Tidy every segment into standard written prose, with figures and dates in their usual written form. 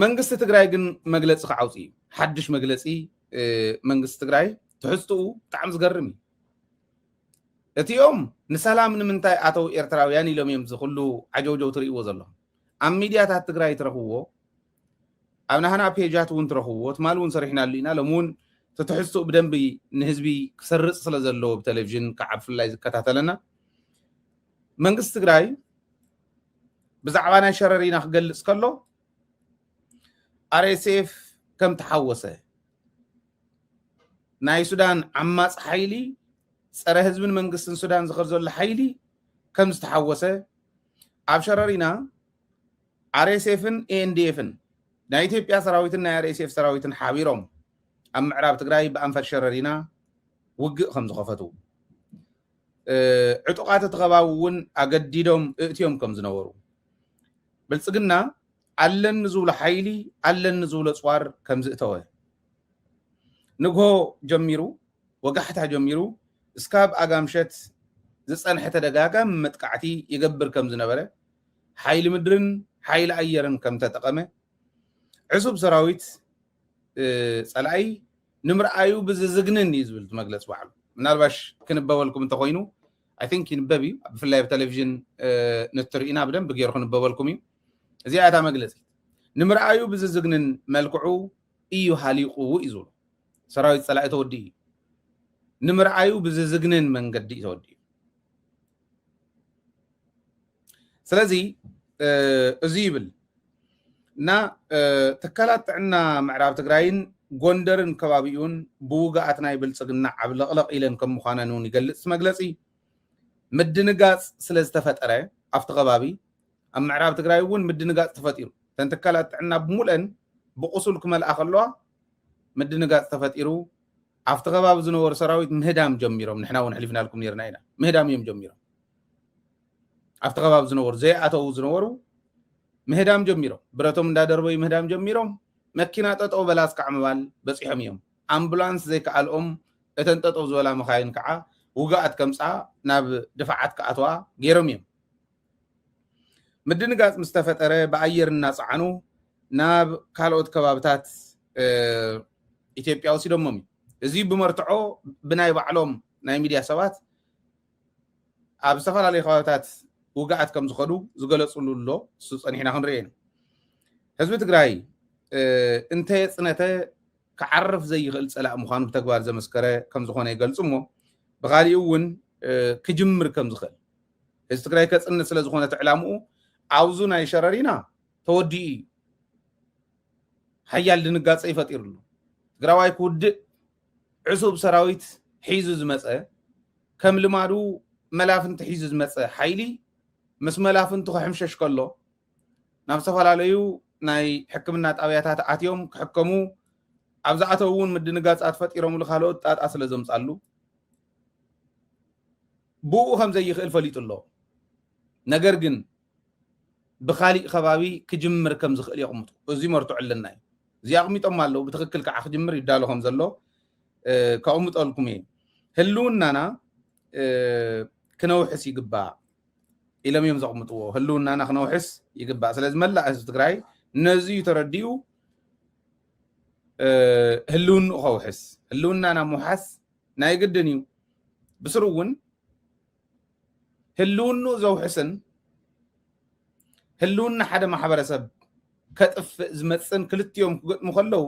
መንግስቲ ትግራይ ግን መግለፂ ከዓውፂ ሓድሽ መግለፂ መንግስቲ ትግራይ ትሕዝትኡ ብጣዕሚ ዝገርም እዩ እቲኦም ንሰላም ንምንታይ ኣተው ኤርትራውያን ኢሎም እዮም ዝኩሉ ዓጀውጀው ትርእይዎ ዘለኹም ኣብ ሚድያታት ትግራይ ትረኽብዎ ኣብ ናህና ፔጃት እውን ትረኽብዎ ትማል እውን ሰሪሕናሉ ኢና ሎም እውን ትሕዝትኡ ብደንቢ ንህዝቢ ክሰርፅ ስለ ዘለዎ ብቴሌቭዥን ከዓ ብፍላይ ዝከታተለና መንግስቲ ትግራይ ብዛዕባ ናይ ሸረሪና ክገልፅ ከሎ RSF ከም ተሓወሰ ናይ ሱዳን ዓማፅ ሓይሊ ፀረ ህዝብን መንግስትን ሱዳን ዝኸር ዘሎ ሓይሊ ከም ዝተሓወሰ ኣብ ሸረሪና RSFን ANDFን ናይ ኢትዮጵያ ሰራዊትን ናይ RSF ሰራዊትን ሓቢሮም ኣብ ምዕራብ ትግራይ ብኣንፈት ሸረሪና ውግእ ከም ዝኸፈቱ ዕጡቃት ተኸባቢ እውን ኣገዲዶም እእትዮም ከም ዝነበሩ ብልጽግና አለን ዝብሎ ሓይሊ አለን ዝብሎ ጽዋር ከም ዝእተወ ንግሆ ጀሚሩ ወጋሕታ ጀሚሩ እስካብ ኣጋምሸት ዝጸንሐ ተደጋጋሚ መጥቃዕቲ ይገብር ከም ዝነበረ ሓይሊ ምድርን ሓይሊ ኣየርን ከም ተጠቀመ ዕሱብ ሰራዊት ጸላይ ንምርኣዩ ብዝዝግንን ይዝብል መግለጽ ባዕሉ ምናልባሽ ክንበበልኩም እንተኮይኑ I think ይንበብ እዩ ብፍላይ ብቴሌቪዥን ንትርኢና ብደንብ ገይሩ ክንበበልኩም እዩ እዚኣታ መግለጽ ንምርኣዩ ብዝዝግንን መልክዑ እዩ ሃሊቁ እዩ ዝብሉ ሰራዊት ጸላይ ተወዲ ንምርኣዩ ብዝዝግንን መንገዲ ተወዲ ስለዚ እዚ ይብል እና ተካላት ጥዕና ምዕራብ ትግራይን ጎንደርን ከባቢኡን ብውጋኣት ናይ ብልጽግና ዓብለቕለቕ ኢለን ከም ምዃነን እውን ይገልጽ መግለጺ ምድንጋጽ ስለ ዝተፈጠረ ኣብቲ ከባቢ ኣብ ምዕራብ ትግራይ እውን ምድንጋጽ ተፈጢሩ ተንተካላት ጥዕና ብሙለን ብቁሱል ክመልኣ ከለዋ ምድንጋጽ ተፈጢሩ ኣብቲ ከባቢ ዝነበሩ ሰራዊት ምህዳም ጀሚሮም ንሕና እውን ሕሊፍናልኩም ነርና ኢና ምህዳም እዮም ጀሚሮም ኣብቲ ከባቢ ዝነበሩ ዘይኣተው ዝነበሩ ምህዳም ጀሚሮም ብረቶም እንዳደርበዩ ምህዳም ጀሚሮም መኪና ጠጠው በላስ ከዓ ምባል በፂሖም እዮም ኣምቡላንስ ዘይከኣልኦም እተን ጠጠው ዝበላ መኻይን ከዓ ውጋኣት ከምፃ ናብ ድፍዓት ከኣትዋ ገይሮም እዮም ምድንጋጽ ምስ ተፈጠረ ብኣየር እናፀዓኑ ናብ ካልኦት ከባቢታት ኢትዮጵያ ወሲዶሞም እዚ ብመርትዖ ብናይ ባዕሎም ናይ ሚድያ ሰባት ኣብ ዝተፈላለዩ ከባቢታት ውጋኣት ከም ዝኸዱ ዝገለጹሉ ኣሎ እሱ ፀኒሕና ክንሪኦ ኢና ህዝቢ ትግራይ እንተየፅነተ ክዓርፍ ዘይኽእል ፀላእ ምዃኑ ብተግባር ዘመስከረ ከም ዝኾነ ይገልጹ እሞ ብኻሊኡ እውን ክጅምር ከም ዝኽእል ህዝቢ ትግራይ ከፅንት ስለ ዝኾነ ትዕላምኡ ኣብዙ ናይ ሸረሪና ተወዲኡ እዩ ሓያል ድንጋፀ ይፈጢሩሉ ትግራዋይ ክውድእ ዕሱብ ሰራዊት ሒዙ ዝመፀ ከም ልማዱ መላፍንቲ ሒዙ ዝመፀ ሓይሊ ምስ መላፍንቲ ክሕምሸሽ ከሎ ናብ ዝተፈላለዩ ናይ ሕክምና ጣብያታት ኣትዮም ክሕከሙ ኣብ ዝኣተው እውን ምድንጋጻት ፈጢሮምሉ ካልኦት ጣጣ ስለ ዘምፃሉ ብኡ ከም ዘይኽእል ፈሊጡ ኣሎ ነገር ግን ብኻሊእ ከባቢ ክጅምር ከም ዝኽእል ይቕምጡ እዚ መርትዑ ኣለና እዩ እዚ ኣቕሚጦም ኣለዉ ብትክክል ከዓ ክጅምር ይዳሎ ከም ዘሎ ከቕምጠልኩም እየ ህልውናና ክነውሕስ ይግባእ ኢሎም እዮም ዘቕምጥዎ ህልውናና ክነውሕስ ይግባእ ስለዚ መላእ ህዝቢ ትግራይ ነዚ ተረዲኡ ህልውንኡ ከውሕስ ህልውናና ምውሓስ ናይ ግድን እዩ ብስሩ እውን ህልውንኡ ዘውሕስን ህልውና ሓደ ማሕበረሰብ ከጥፍእ ዝመፅን ክልቲኦም ክገጥሙ ከለዉ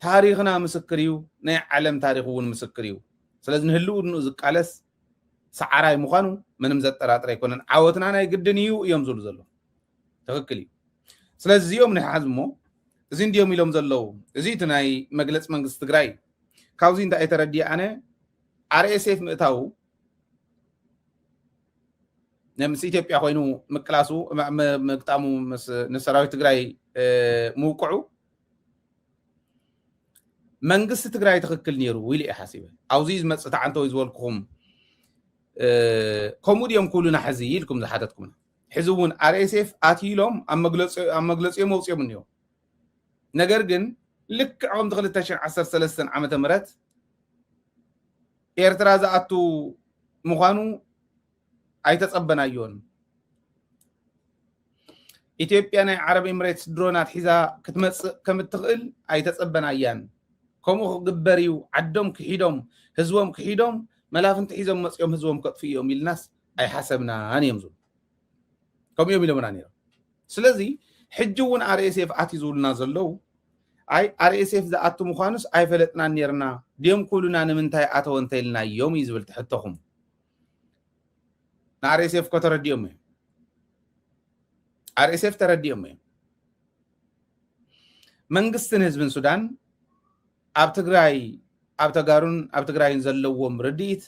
ታሪኽና ምስክር እዩ ናይ ዓለም ታሪኽ እውን ምስክር እዩ ስለዚ ንህልውንኡ ዝቃለስ ሰዓራይ ምዃኑ ምንም ዘጠራጥር ኣይኮነን ዓወትና ናይ ግድን እዩ እዮም ዝብሉ ዘለዉ ትክክል እዩ ስለዚ እዚኦም ንሓዝ እሞ እዚ እንዲኦም ኢሎም ዘለዉ እዚ እቲ ናይ መግለፂ መንግስቲ ትግራይ ካብዚ እንታይ ተረዲእ ኣነ RSF ምእታው ምስ ኢትዮጵያ ኮይኑ ምቅላሱ መግጣሙ ንሰራዊት ትግራይ ምውቅዑ መንግስቲ ትግራይ ትክክል ነይሩ ኢሉ እየ ሓሲበ ኣብዚ ዝመፅእ ተዓንተው ዝበልኩኹም ከምኡ ድዮም ኩሉና ሕዚ ኢልኩም ዝሓተትኩምና ሕዚ እውን RSF ኣትኢሎም ኣብ መግለፂኦም መውፅኦም እኒኦም ነገር ግን ልክዕ ከምቲ 2013 ዓመተ ምህረት ኤርትራ ዝኣቱ ምዃኑ ኣይተጸበናዮን ኢትዮጵያ ናይ ዓረብ ኤምሬትስ ድሮናት ሒዛ ክትመጽእ ከም እትኽእል ኣይተጸበናያን ከምኡ ክግበር እዩ ዓዶም ክሒዶም ህዝቦም ክሒዶም መላፍንቲ ሒዞም መጽኦም ህዝቦም ከጥፍ እዮም ኢልናስ ኣይሓሰብናን እዮም ዝብሉ ከምኡ እዮም ኢሎምና ነይሮም ስለዚ ሕጂ እውን RSF ኣትዩ ዝብሉና ዘለው ኣይ RSF ዝኣቱ ምዃኑስ ኣይፈለጥናን ነርና ድዮም ኩሉና ንምንታይ ኣተወ እንተኢልና እዮም እዩ ዝብል ትሕተኹም RSF ከተረዲኦም እዮም RSF ተረዲኦም እዮም መንግስትን ህዝብን ሱዳን ኣብ ትግራይ ኣብ ተጋሩን ኣብ ትግራይን ዘለዎም ርድኢት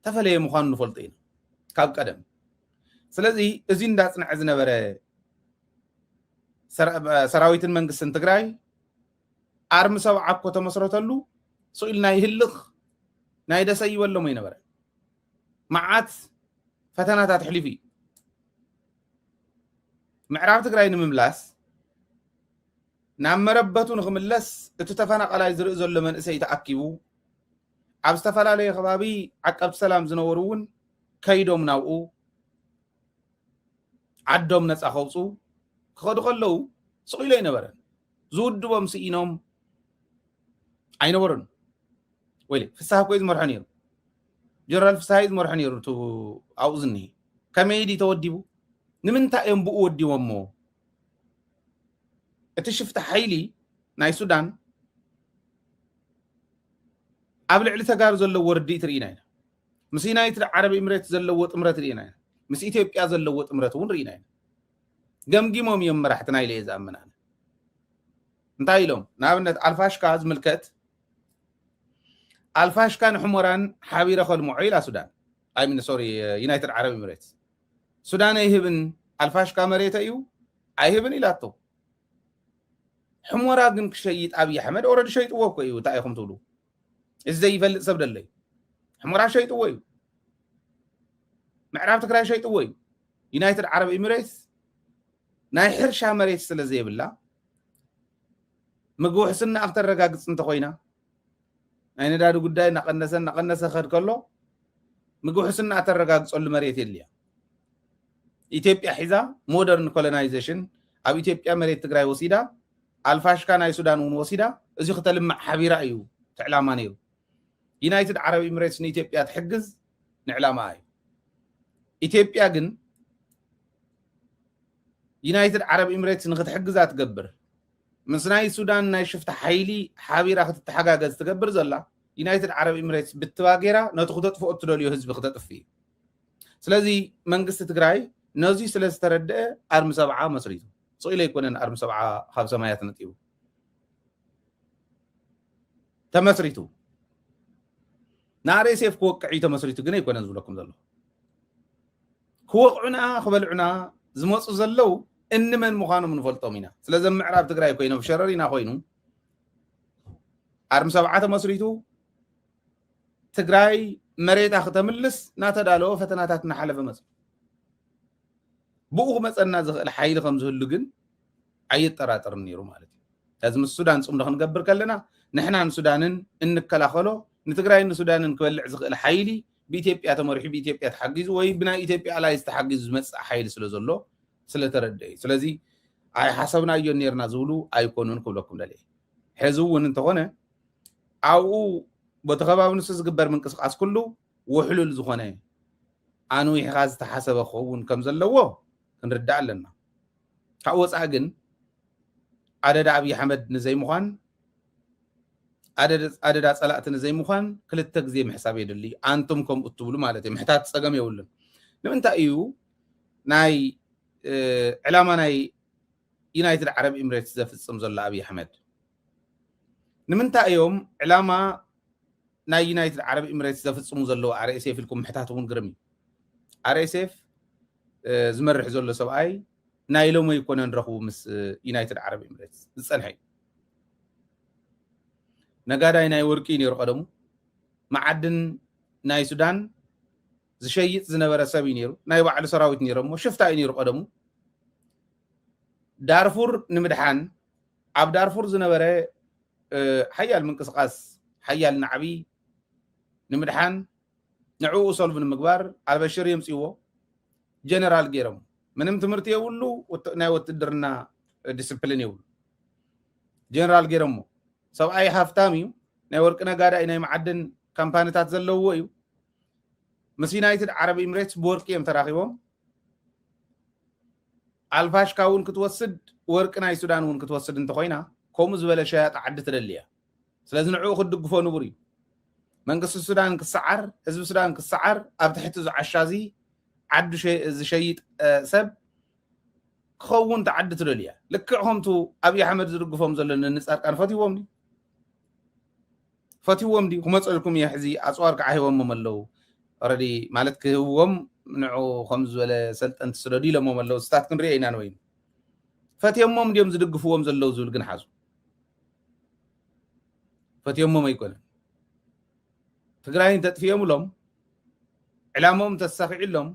ተፈለየ ምዃኑ ንፈልጦ ኢና ካብ ቀደም ስለዚ እዚ እንዳጽንዐ ዝነበረ ሰራዊትን መንግስትን ትግራይ ኣርሚ ሰብዓ እኮ ተመስረተሉ ስኢል ናይ ህልኽ ናይ ደሰይ ይበሎሞ ይነበረ መዓት ፈተናታት ሕሊፍ እዩ ምዕራብ ትግራይ ንምምላስ ናብ መረበቱ ንኽምለስ እቲ ተፈናቐላይ ዝርኢ ዘሎ መንእሰይ ተኣኪቡ ኣብ ዝተፈላለየ ከባቢ ዓቀብቲ ሰላም ዝነበሩ እውን ከይዶም ናብኡ ዓዶም ነፃ ከውፁ ክኸዱ ከለዉ ስኢሎ ይነበረን ዝውድቦም ስኢኖም ኣይነበሩን ወይ ፍሳህ ኮይ ዝመርሖ ነይሩ ጀነራል ፍሳህ ዝመርሖ ነይሩ ቱ ኣብኡ ዝኒሄ ከመይዲ ተወዲቡ ንምንታይ እዮም ብኡ ወዲቦሞ እቲ ሽፍቲ ሓይሊ ናይ ሱዳን ኣብ ልዕሊ ተጋሩ ዘለዎ ርድኢት ርኢና ኢና ምስ ዩናይትድ ዓረብ ኤምሬት ዘለዎ ጥምረት ርኢና ኢና ምስ ኢትዮጵያ ዘለዎ ጥምረት እውን ርኢና ኢና ገምጊሞም እዮም መራሕቲ ናይ ለየ ዝኣምና እንታይ ኢሎም ንኣብነት ኣልፋሽካ ዝምልከት ኣልፋሽካ ንሕሞራን ሓቢረ ከልምዖ ኢላ ሱዳን ኣይ ሚን ሶሪ ዩናይትድ ዓረብ ኤምሬትስ ሱዳን ኣይህብን ኣልፋሽካ መሬት እዩ ኣይህብን ኢላቶ ሕሞራ ግን ክሸይጥ ኣብይ ኣሕመድ ኦረዲ ሸይጥዎ እኮ እዩ እንታይ ኢኹም ትብሉ እዚ ዘይፈልጥ ሰብ ደለይ ሕሞራ ሸይጥዎ እዩ ምዕራብ ትግራይ ሸይጥዎ እዩ ዩናይትድ ዓረብ ኤምሬትስ ናይ ሕርሻ መሬት ስለ ዘይብላ ምግቢ ውሕስና ክትረጋግፅ እንተኮይና ናይ ነዳዲ ጉዳይ ናቀነሰ ክኸድ ከሎ ምግቢ ውሕስና እተረጋግፀሉ መሬት የድልያ ኢትዮጵያ ሒዛ ሞደርን ኮሎናይዜሽን ኣብ ኢትዮጵያ መሬት ትግራይ ወሲዳ ኣልፋሽካ ናይ ሱዳን እውን ወሲዳ እዚ ክተልምዕ ሓቢራ እዩ ትዕላማ ነይሩ ዩናይትድ ዓረብ ኤምሬትስ ንኢትዮጵያ ትሕግዝ ንዕላማ እዩ ኢትዮጵያ ግን ዩናይትድ ዓረብ ኤምሬትስ ንክትሕግዛ ትገብር ምስ ናይ ሱዳን ናይ ሽፍቲ ሓይሊ ሓቢራ ክትተሓጋገዝ ትገብር ዘላ ዩናይትድ ዓረብ ኤምሬትስ ብትባጌራ ነቲ ክተጥፍኦ እትደልዮ ህዝቢ ክተጥፊ እዩ ስለዚ መንግስቲ ትግራይ ነዚ ስለ ዝተረድአ ኣርሚ ሰብዓ መስሪቱ ስኢለ ይኮነን ኣርሚ ሰብዓ ካብ ሰማያት ነጢቡ ተመስሪቱ ንRSF ክወቅዕ እዩ ተመስሪቱ ግን ኣይኮነን ዝብለኩም ዘሎ ክወቅዑና ክበልዑና ዝመፁ ዘለው እንመን ምዃኖም ንፈልጦም ኢና ስለዚ ምዕራብ ትግራይ ኮይኖም ሸረሪና ኮይኑ ኣርሚ ሰብዓ ተመስሪቱ ትግራይ መሬታ ክተምልስ ናተዳለወ ፈተናታት እናሓለፈ መፅ ብኡ መፀና ዝኽእል ሓይሊ ከም ዝህሉ ግን ኣይጠራጠርን ነይሩ ማለት እዩ ከዚ ምስ ሱዳን ፅምዶ ክንገብር ከለና ንሕና ንሱዳንን እንከላኸሎ ንትግራይ ንሱዳንን ክበልዕ ዝኽእል ሓይሊ ብኢትዮጵያ ተመሪሑ ብኢትዮጵያ ተሓጊዙ ወይ ብናይ ኢትዮጵያ ላይ ዝተሓጊዙ ዝመፅእ ሓይሊ ስለ ዘሎ ስለተረድአ እዩ ስለዚ ኣይ ሓሰብናዮ ነርና ዝብሉ ኣይኮኑን ክብለኩም ደልየ ሕዚ እውን እንተኾነ ኣብኡ በቲ ከባቢ ንሱ ዝግበር ምንቅስቃስ ኩሉ ውሕሉል ዝኾነ ኣንዊሕኻ ዝተሓሰበ ክኸውን ከም ዘለዎ ክንርዳእ ኣለና ካብ ወፃእ ግን ኣደዳ ኣብይ ኣሕመድ ንዘይምዃን ኣደዳ ፀላእቲ ንዘይምዃን ክልተ ግዜ ምሕሳብ የድሊ ኣንቱም ከምኡ እትብሉ ማለት እዩ ምሕታት ፀገም የብሉን ንምንታይ እዩ ናይ ዕላማ ናይ ዩናይትድ ዓረብ ኤምሬትስ ዘፍፅም ዘሎ ኣብይ ኣሕመድ ንምንታይ እዮም ዕላማ ናይ ዩናይትድ ዓረብ ኤምሬትስ ዘፍፅሙ ዘለዎ RSF ኢልኩም ምሕታት እውን ግርም እዩ RSF ዝመርሕ ዘሎ ሰብኣይ ናይ ሎሞ ይኮነን ረኽቡ ምስ ዩናይትድ ዓረብ ኤምሬትስ ዝፀንሐ እዩ ነጋዳይ ናይ ወርቂ ነይሩ ቀደሙ ማዓድን ናይ ሱዳን ዝሸይጥ ዝነበረ ሰብ እዩ ነይሩ ናይ ባዕሉ ሰራዊት ነይሮሞ ሽፍታ እዩ ነይሩ ቀደሙ ዳርፉር ንምድሓን ኣብ ዳርፉር ዝነበረ ሓያል ምንቅስቃስ ሓያል ናዕቢ ንምድሓን ንዕኡ ሰልፍ ንምግባር ኣልበሽር የምፅዎ ጀነራል ገይሮም منم تمرت يولو ناي وتدرنا ديسيبلين يولو جنرال جيرمو سو اي هافتاميو ناي ورقنا غادا ناي معدن كامبانيتات زلوو يو مس يونايتد عرب اميريتس بورقيم تراخيبهم الفاش كاون كتوسد ورقنا السودان ون كتوسد انت خوينا كوم زبل شياط عد تدليا سلازم نعو خدغفو نبري منقص السودان كسعر حزب السودان كسعر اب تحت عشازي عد شيء سب كون تعد تدليا لكعهم تو ابي احمد زرغفهم زلن نصار كان فتيوم دي هم صلكم يحزي اصوار كعيهم مملو اوريدي مالت كهوم منعو خمس ولا سلطن تسردي لما مملو ستات كنرينا نوين فتيوم ديم زدغفوهم زلو زول كن حازو فتيوم ما يكون تግራይ ተጥፊየምሎም ዕላሞም ተሳኺዕሎም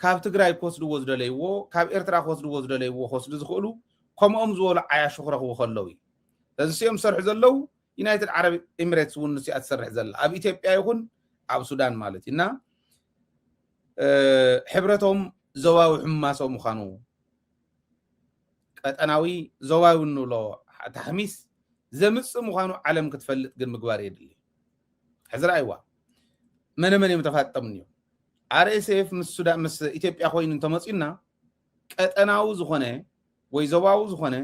ካብ ትግራይ ኮስድዎ ዝደለይዎ ካብ ኤርትራ ኮስድዎ ዝደለይዎ ኮስዱ ዝኽእሉ ከምኦም ዝበሉ ዓያሽ ክረኽቡ ከለው እዚ ሲኦም ሰርሕ ዘለው ዩናይትድ ዓረብ ኤሚሬትስ ውን ንሲኣ ትሰርሕ ዘላ ኣብ ኢትዮጵያ ይኹን ኣብ ሱዳን ማለት እና ሕብረቶም ዘዋዊ ሕማሶም ምዃኑ ቀጠናዊ ዘዋዊ ንብሎ ተሕሚስ ዘምፅእ ምዃኑ ዓለም ክትፈልጥ ግን ምግባር የድሊ حزر ايوا من يمتفاطمني RSF مس سودان مس ኢትዮጵያ ኮይኑ እንተመጽና ቀጠናው ዝኾነ ወይ ዘባው ዝኾነ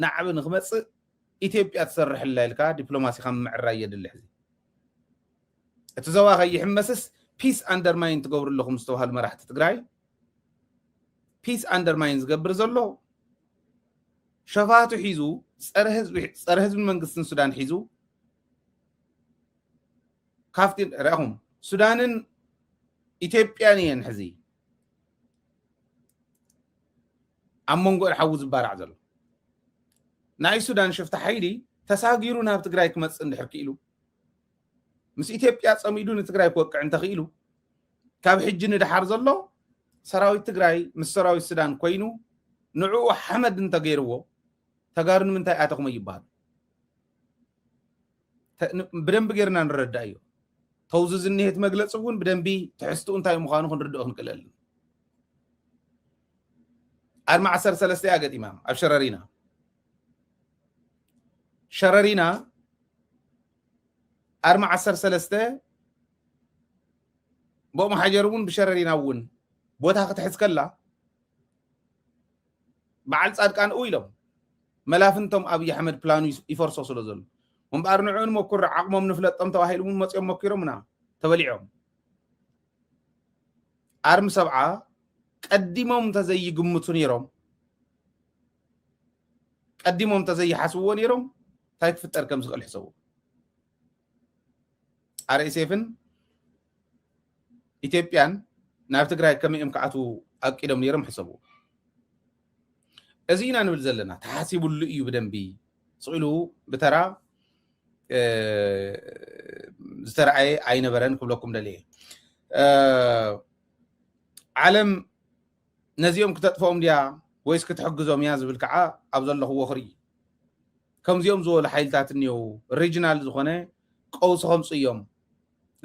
ናዕብ ንኽመጽእ ኢትዮጵያ ትሰርሕ ላይልካ ዲፕሎማሲ ከም ምዕራይ የድልህ እቲ ዘባ ይሕመስስ ፒስ አንደርማይን ትገብሩ ለኹም ዝተዋሃል መራሕቲ ትግራይ ፒስ አንደርማይን ዝገብር ዘሎ ሸፋቱ ሒዙ ጸረ ህዝብ መንግስትን ሱዳን ሒዙ كافتين رأهم سودانن إثيوبيانيين حزي أمونغو الحوز بارع زلو ناي سودان شفت حيدي تساقيرونا بتقراي كمتس اند حركيلو مس إثيوبيا صميدون تقراي كوقع انت خيلو كاب حجن دحار زلو سراوي تقراي مس سراوي السودان كوينو نعو حمد انت غيرو تقارن من تاي آتاكم يبال بدن بغيرنا نرد ايو توزز النهت مجلسون بدنبي تحسوا انتي مخانو نردوه نكلل أرمع عسر سلسة أجد إمام أبشررينا شررينا أرمع عسر سلسة بو محجرون بشررينا ون بوتها تحس كلا بعد صادق أن أويلهم ملافنتم أبي أحمد بلانو يفرصوا سلزل ومبارنعون مكر عقمهم نفلت أم تواهيلهم مصيهم مكيرمنا تبليعهم أرم سبعة قدمهم تزي قمتون يروم قدمهم تزي حسوون يروم تايك فتر كم سغل حسوه RSF-ን ኢትዮጵያን ናብ ትግራይ ከመይ ምክዓቱ ኣቂዶም ነይሮም ሕሰቡ እዚ ኢና ንብል ዘለና ተሓሲቡሉ እዩ ብደንቢ ስኢሉ ብተራ ዝተረኣየ ኣይነበረን ክብለኩም ደልየ ዓለም ነዚኦም ክተጥፈኦም ድያ ወይስ ክትሕግዞም እያ ዝብል ከዓ ኣብ ዘለኹ ወኽሪ ከምዚኦም ዝበሉ ሓይልታት እኒአው ሪጅናል ዝኾነ ቀውሲ ከምፁ እዮም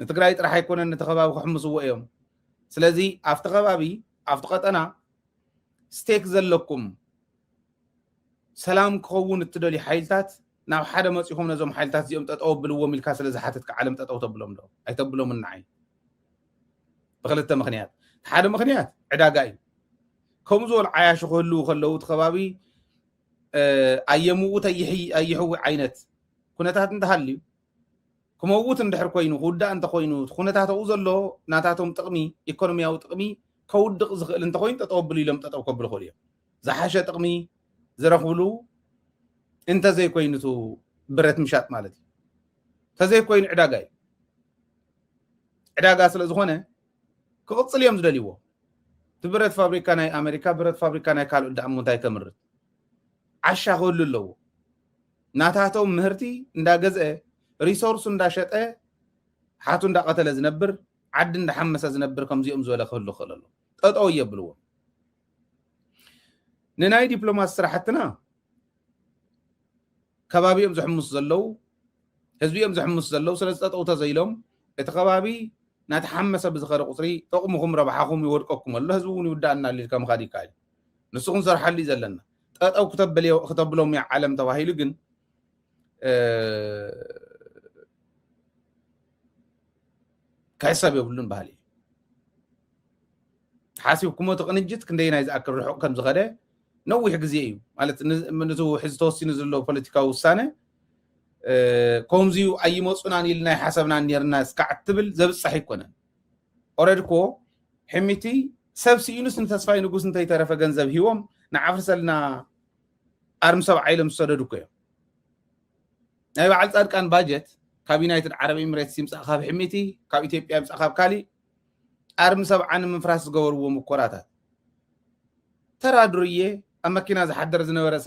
ንትግራይ ጥራሕ ኣይኮነን ነቲ ከባቢ ክሕምስዎ እዮም ስለዚ ኣብቲ ከባቢ ኣብቲ ቀጠና ስቴክ ዘለኩም ሰላም ክኸውን እትደልዩ ሓይልታት ናብ ሓደ መፂኹም ነዞም ሓይልታት እዚኦም ጠጠው ብልዎም ኢልካ ስለ ዝሓትት ዓለም ጠጠው ተብሎም ዶ ኣይተብሎም ንዓይ ብክልተ ምክንያት ሓደ ምክንያት ዕዳጋ እዩ ከምኡ ዝበሉ ዓያሽ ክህልው ከለው እቲ ከባቢ ኣየምውት ኣይሕዊ ዓይነት ኩነታት እንተሃልዩ كموت اندحر كوينو خودا انت كوينو خونتاتو زلو ناتاتهم طقمي ايكونومياو طقمي كودق زخل انت كوين تطوبلي لم تطوبل خوليا زحاشه طقمي زرخبلو انت زي كوينتو برت مشات مالتي تزي كوين عداغا سلا زخونه كقصل يوم زدليو تبرت فابريكا ناي امريكا برت فابريكا ناي كالو دعمو تاي كمرت عشا خوللو ناتاتو مهرتي اندا غزه ريسورس እንዳሸጠ ሓቱ እንዳቀተለ ዝነብር ዓድ እንዳሐመሰ ዝነብር ከምዚኦም ዝበለ ክህሉ ክእለሉ ጠጠው ይብልዎ ንናይ ዲፕሎማሲ ስራሕትና ከባቢኦም ዝሕምሱ ዘለው ህዝቢኦም ዝሕምሱ ዘለው ስለ ጠጠው ተዘይሎም እቲ ከባቢ ናተሐመሰ ብዝኸረ ቁፅሪ ጠቕሙኹም ረብሓኹም ይወድቀኩም ኣሎ ህዝቢ እውን ይውዳእና ሊልካ ምኻድ ይካል ንስኹን ሰርሓሉ ዘለና ጠጠው ክተብሎም ያ ዓለም ተባሂሉ ግን كحساب يقولون بالي حاسب كم تقنجت كندينا إذا أكل رحق كم زغده نوي حق زيو مالت من زو حزتوسي نزلوا بوليتيكا والسنة كومزيو أي مصنعني لنا حسبنا نيرنا سكعتبل زب صحيح كنا أوردكو حميتي سبسي يونس نتصفي نقص نتاي تعرف جنزب هيوم نعرف سلنا أرم سبع عيلم صدركو أيوة على صار كان باجت كابينات العربي مريت سيمس أخاف حميتي كاب إثيوبيا مس أخاف كالي أرم سبع من فراس جور ومقراتات ترى دريه أما كنا إذا حدر زنورة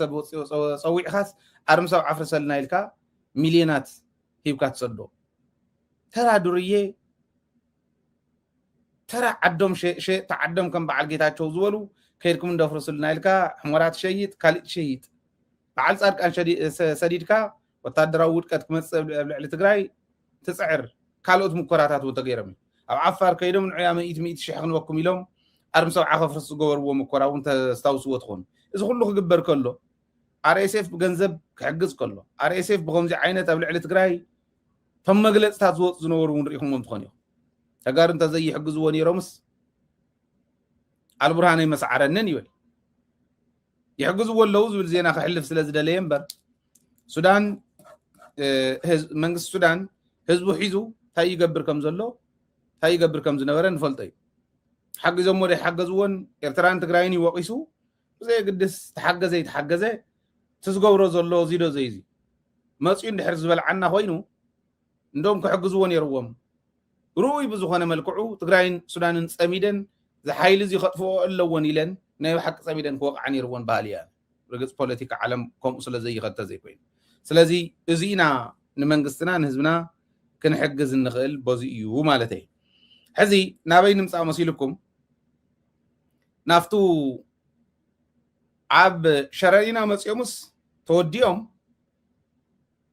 سوي خاص أرم سبع عفر سلنا إلكا مليونات هيبكات صدو ترى دريه ترى عدم شيء تعدم كم بعد جيتات شو زولو خيركم من دفر سلنا إلكا حمرات شيء كالي شيء بعد صار كان سديد كا وتدراود كتكمس لتجراي تسعر كالوت مقراتات وتغيرهم أو عفار كيدو من عيام 100 شحن وكم يلوم أرمسو عخفرس جوور ومقرا وانت استوسوا تخون إذا كله جبر كله RSF بجنزب كحجز كله RSF بغمز عينة تبلع لتجراي ثم قلت تازوت زنور ونريهم ممتخنيو تجار انت زي حجز وني رمس على برهاني مسعرنن يولي يحجزوا اللوز والزينة خحلف سلازل دليمبر سودان منغ السودان حزبو حيزو تاي يقبر كم زلو تاي يقبر كم زنورن فلطي حجزوا موري حجزون إرتران تقرايني وقيسو زي قدس تحجزي تسقورو زلو زيدو زيزي مسؤول حرز بالعنا خوينو ندوم كحجزون يروم روي بزخانة ملكعو تقراين سودان سميدن زي حايل زي خطفو اللون يلن نايو حق سميدن فوق عني روان باليان رجس بوليتيكا عالم كم أصل زي خطة زي كوين سلازي إزينا نمنقستنا نهزبنا كنحجز النخل بزيو مالتي حزي نابين نمسع مسيلكم نافتو عب شرعينا مسيومس توديهم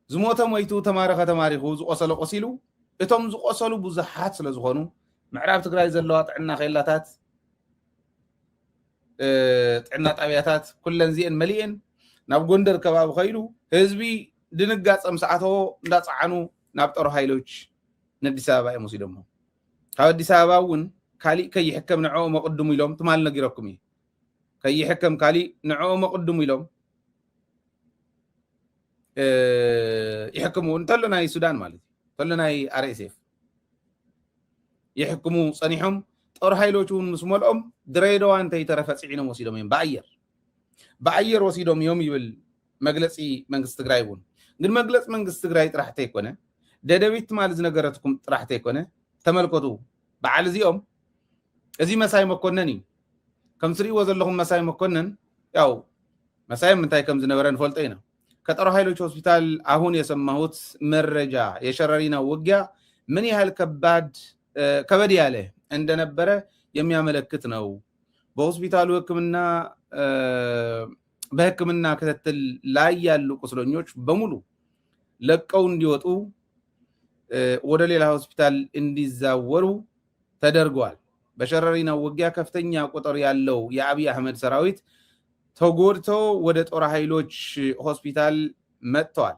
زموتا مويتو تمارخة تماريخو زو أصلو قصيلو اتم زو أصلو بزحات سلازخونو معراب تقرأي زلوات عنا خيلاتات عنا طابياتات كلن زين مليئن ناب غندر كباب خيلو حزبي دنقاص امسعته እንዳጻعኑ ናብ ጦር ሃይሎች ነዲስ አበባ ይመስሉም ካብ አዲስ አበባ ውን ካሊ ከይሕከም ንዕኦ መቅድሙ ኢሎም ትማል ነጊረኩም ከይሕከም ካሊ ንዕኦ መቅድሙ ኢሎም ይሕክሙ እንተለናይ ሱዳን ማለት እንተለናይ RSF ይሕክሙ ጸኒሖም ጦር ሃይሎች ውን መስመልኦም ድሬዳዋ እንተይ ተረፈጽዒኖም ወሲዶም በአየር ወሲዶም ዮም ይብል መግለጺ መንግስት ትግራይ ውን ግን መግለጽ መንግስት ትግራይ ጥራሕተ ይኮነ ደደቢት ማለት ዝነገረትኩም ጥራሕተ ይኮነ ተመልከቱ በዓል እዚኦም እዚ መሳይ መኮነን እዩ ከም ትሪእዎ ዘለኹም መሳይ መኮነን ያው መሳይ ምንታይ ከም ዝነበረ ንፈልጦ ኢና ከጦር ኃይሎች ሆስፒታል አሁን የሰማሁት መረጃ የሸረሪና ውጊያ ምን ያህል ከበድ ያለ እንደነበረ የሚያመለክት ነው በሆስፒታሉ በህክምና ክትትል ላይ ያሉ ቁስለኞች በሙሉ ለቀው እንዲወጡ ወደ ሌላ ሆስፒታል እንዲዛወሩ ተደርጓል በሸረሪና ውጊያ ከፍተኛ ቁጥር ያለው የአብይ አህመድ ሰራዊት ተጎድቶ ወደ ጦር ኃይሎች ሆስፒታል መጥተዋል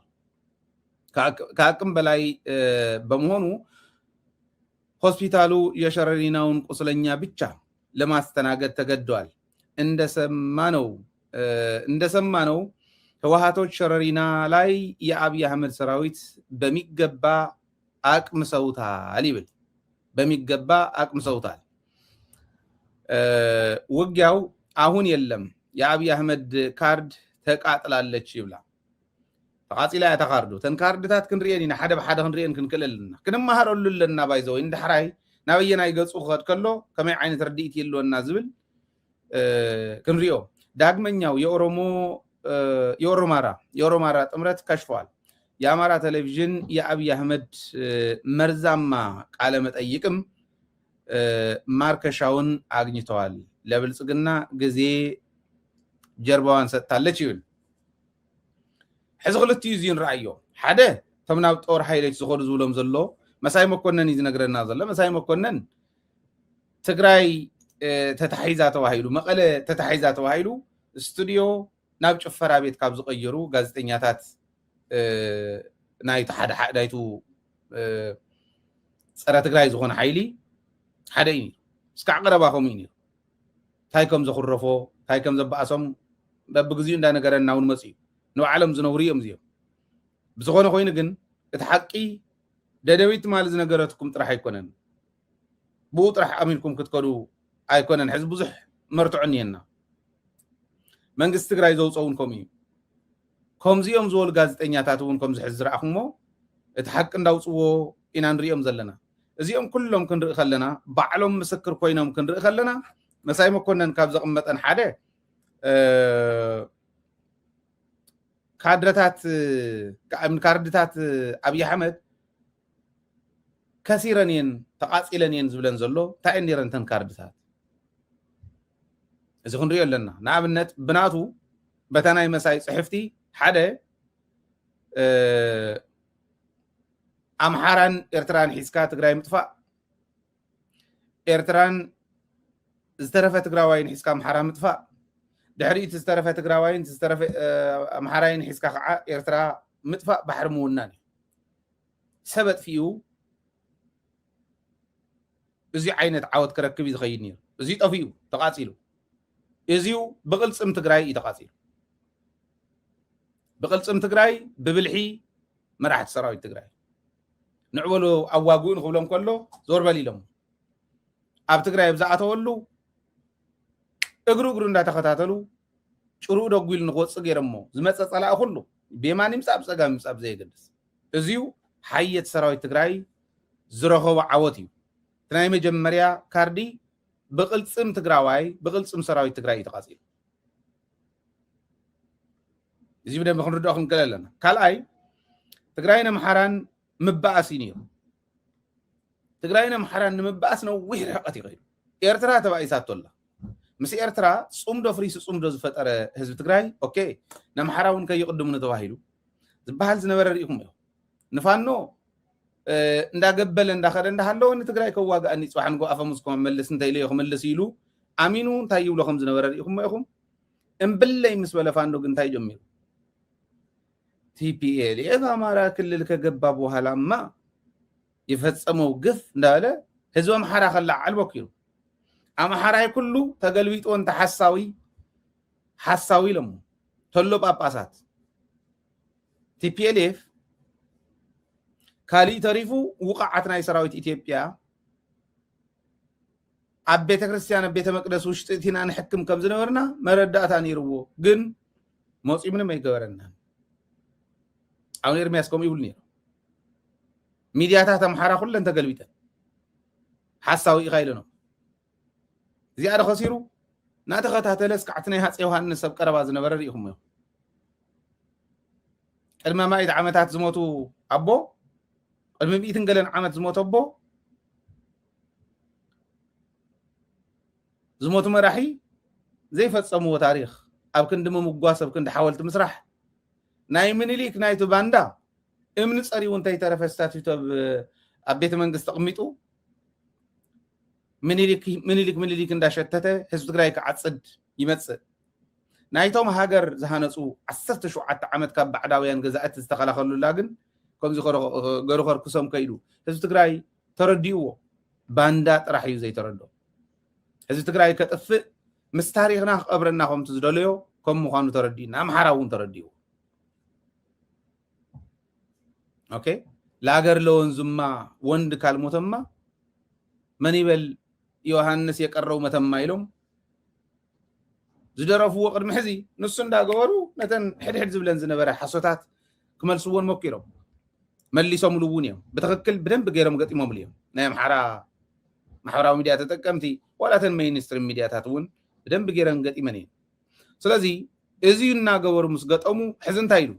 ከአቅም በላይ በመሆኑ ሆስፒታሉ የሸረሪናውን ቁስለኛ ብቻ ለማስተናገድ ተገደዋል እንደሰማነው ህወሓቶች ሸረሪና ላይ የአብይ አህመድ ሰራዊት በሚገባ አቅምሰውታል ይብል በሚገባ አቅምሰውታል ውጊያው አሁን የለም የአብይ አህመድ ካርድ ተቃጥላለች ይብላ ተቃጥላ ያተካርዱ ተንካርድታት ክንሪየኒና ሓደ በሓደ ክንሪየን ክንክልልና ክንማሃረሉልና ባይዘው እንድሕራይ ናበየና ይገጹ ከድከሎ ከመይ ዓይነት ርዲኢት የለውና ዝብል ክንሪዮ ዳግመኛው የኦሮማራ ጥምረት ከሽፏል የአማራ ቴሌቪዥን የአብይ አህመድ መርዛማ ቃለ መጠይቅም ማርከሻውን አግኝተዋል ለብልጽግና ጊዜ ጀርባዋን ሰጥታለች ይብል ሕዚ ክልቲኡ እዚ ንራእዮ ሓደ ተምናብ ጦር ኃይሎች ዝኸዱ ዝብሎም ዘሎ መሳይ መኮነን ይዝነግረና ዘሎ መሳይ መኮነን ትግራይ ተታሒዛ ተባሂሉ መቐለ ተታሒዛ ተባሂሉ استوديو ناب ጭፈራ ቤት ካብ ዝቀየሩ ጋዜጠኛታት ናይቱ ሓደ ናይቱ ፀረ ትግራይ ዝኾነ ሓይሊ ሓደ እዩ እስካዕ ቀረባኹም እዩ ታይ ከም ዘኽረፎ ታይ ከም ዘባኣሶም በብግዚኡ እንዳነገረና እውን መጽዩ ንባዕሎም ዝነብሩ እዮም እዚኦም ብዝኾነ ኮይኑ ግን እቲ ሓቂ ደደቢት ማል ዝነገረትኩም ጥራሕ ኣይኮነን ብኡ ጥራሕ ኣሚንኩም ክትከዱ ኣይኮነን ሕዚ ብዙሕ መርትዖ እኒአና መንግስቲ ትግራይ ዘውፀውን ከምኡ እዩ ከምዚኦም ዝበሉ ጋዜጠኛታት እውን ከምዚ ሕዚ ዝረኣኹሞ እቲ ሓቂ እንዳውፅዎ ኢና ንሪኦም ዘለና እዚኦም ኩሎም ክንርኢ ከለና ባዕሎም ምስክር ኮይኖም ክንርኢ ከለና መሳይ መኮነን ካብ ዘቕመጠን ሓደ ካርድታት ኣብይ ኣሕመድ ከሲረን እየን ተቃፂለን እየን ዝብለን ዘሎ እንታይ እየን ነይረን ተን ካርድታት እዚ ክንሪኦ ኣለና ንኣብነት ብናቱ በታ ናይ መሳይ ፅሕፍቲ ሓደ ኣምሓራን ኤርትራን ሒዝካ ትግራይ ምጥፋእ ኤርትራን ዝተረፈ ትግራዋይን ሒዝካ ኣምሓራ ምጥፋእ ድሕሪት ዝተረፈ ትግራዋይን ዝተረፈ ኣምሓራይን ሒዝካ ከዓ ኤርትራ ምጥፋእ ባሕሪ ምውናን እዩ ሰብ ኣጥፊኡ እዚ ዓይነት ዓወት ክረክብ እዩ ዝኸይድ ነይሩ እዚ ጠፊኡ ተቃፂሉ እዚኡ ብቅልፅም ትግራይ እዩ ተቃፂሉ ብቅልፅም ትግራይ ብብልሒ መራሕቲ ሰራዊት ትግራይ ንዕበሉ ኣዋግኡ ንክብሎም ከሎ ዞር በል ኢሎም ኣብ ትግራይ ብዝኣተወሉ እግሩ እንዳተኸታተሉ ጭሩኡ ደጉሉ ንክወፅእ ገይሮሞ ዝመፀ ፀላእ ኩሉ ብየማን ይምፃእ ብፀጋም ይምፃእ ብዘየገድስ እዚኡ ሓየት ሰራዊት ትግራይ ዝረኸቦ ዓወት እዩ ናይ መጀመርያ ካርዲ ብቅልፅም ትግራዋይ ብቅልፅም ሰራዊት ትግራይ እዩ ተቃፂሉ እዚ ብደንብ ክንርድኦ ክንክእል ኣለና ካልኣይ ትግራይን ኣምሓራን ምባኣስ እዩ ነይሩ ትግራይን ኣምሓራን ንምባኣስ ነዊሕ ርሕቀት ይኸይዱ ኤርትራ ተባኢሳቶ ኣላ ምስ ኤርትራ ፅምዶ ፍሪሱ ፅምዶ ዝፈጠረ ህዝቢ ትግራይ ኦኬ ንኣምሓራ እውን ከይቅድሙን ተባሂሉ ዝበሃል ዝነበረ ርኢኹም እዮም ንፋኖ እንዳገበለ እንዳኸደ እንዳሃለወ ንትግራይ ከዋግኣኒ ፅባሕ ንጎ ኣፈሙዝ ከመልስ እንተይለዮ ክመልስ ኢሉ ኣሚኑ እንታይ ይብሎ ከም ዝነበረ ርኢኹም ኢኹም እምብለይ ምስ በለ ፋኖ ግን እንታይ ጀሚሩ ቲፒኤልኤፍ አማራ ክልል ከገባ በኋላማ የፈጸመው ግፍ እንዳለ ህዝብ አምሓራ ከላዓል ወኪሉ አምሓራይ ኩሉ ተገልቢጦ እንተ ሐሳዊ ለሙ ተሎ ጳጳሳት ቲፒኤልኤፍ ካሊ ተሪፉ ውቃዓት ናይ ሰራዊት ኢትዮጵያ ኣብ ቤተ ክርስቲያን ቤተ መቅደስ ውሽጢ እቲና ንሕክም ከም ዝነበርና መረዳእታ ነይርዎ ግን መውፂ ምንም ኣይገበረና አሁን ኤርሚያስ ከም ይብል ነይሩ ሚዲያታት አምሓራ ኩለን ተገልቢጠን ሐሳዊ ኢኻይሉ ነው እዚኣ ደኸሲሩ ናተኸታተለ እስካዕቲ ናይ ሃፀይ ዮሃንስ ሰብ ቀረባ ዝነበረ ርኢኹም እዮም ቅድመ ማይት ዓመታት ዝሞቱ ኣቦ ቅድሚ 100 ገለን ዓመት ዝሞቱ ኣቦ ዝሞቱ መራሒ ዘይፈጸምዎ ታሪክ ኣብ ክንዲ ምጓስ ኣብ ክንዲ ሓወልቲ ምስራሕ ናይ ምኒልክ ናይቱ ባንዳ እምኒ ፀሪው እንታይ ተረፈ ስታቲቱ ኣብ ቤተ መንግስት ተቐሚጡ ምኒልክ እንዳሸተተ ህዝቢ ትግራይ ክዓጽድ ይመጽእ ናይቶም ሃገር ዝሃነጹ 17 ዓመት ካብ ባዕዳውያን ገዛእት ዝተኸላኸሉላ ግን ከምዚ ገሩኸር ክሶም ከይዱ ህዝቢ ትግራይ ተረዲእዎ ባንዳ ጥራሕ እዩ ዘይተረድኦ ህዝቢ ትግራይ ከጥፍእ ምስ ታሪክና ክቀብረና ከምቲ ዝደለዮ ከም ምዃኑ ተረዲእና ኣምሓራ እውን ተረዲእዎ ኦኬ ለሀገር ለወንዙማ ወንድ ካልሞተማ መን ይበል ዮሐንስ የቀረው መተማ ኢሎም ዝደረፍዎ ቅድሚ ሕዚ ንሱ እንዳገበሩ ነተን ሕድሕድ ዝብለን ዝነበረ ሓሶታት ክመልስዎን ሞኪሮም መሊሶም ልውን እዮም ብትክክል ብደንብ ገይሮም ገጢሞም እዮም ናይ ኣምሓራ ማሕበራዊ ሚድያ ተጠቀምቲ ወላተን ሜይንስትሪም ሚድያታት እውን ብደንብ ገይሮም ገጢመን እዮም ስለዚ እዚ እናገበሩ ምስ ገጠሙ ሕዚ እንታይ ኢሉ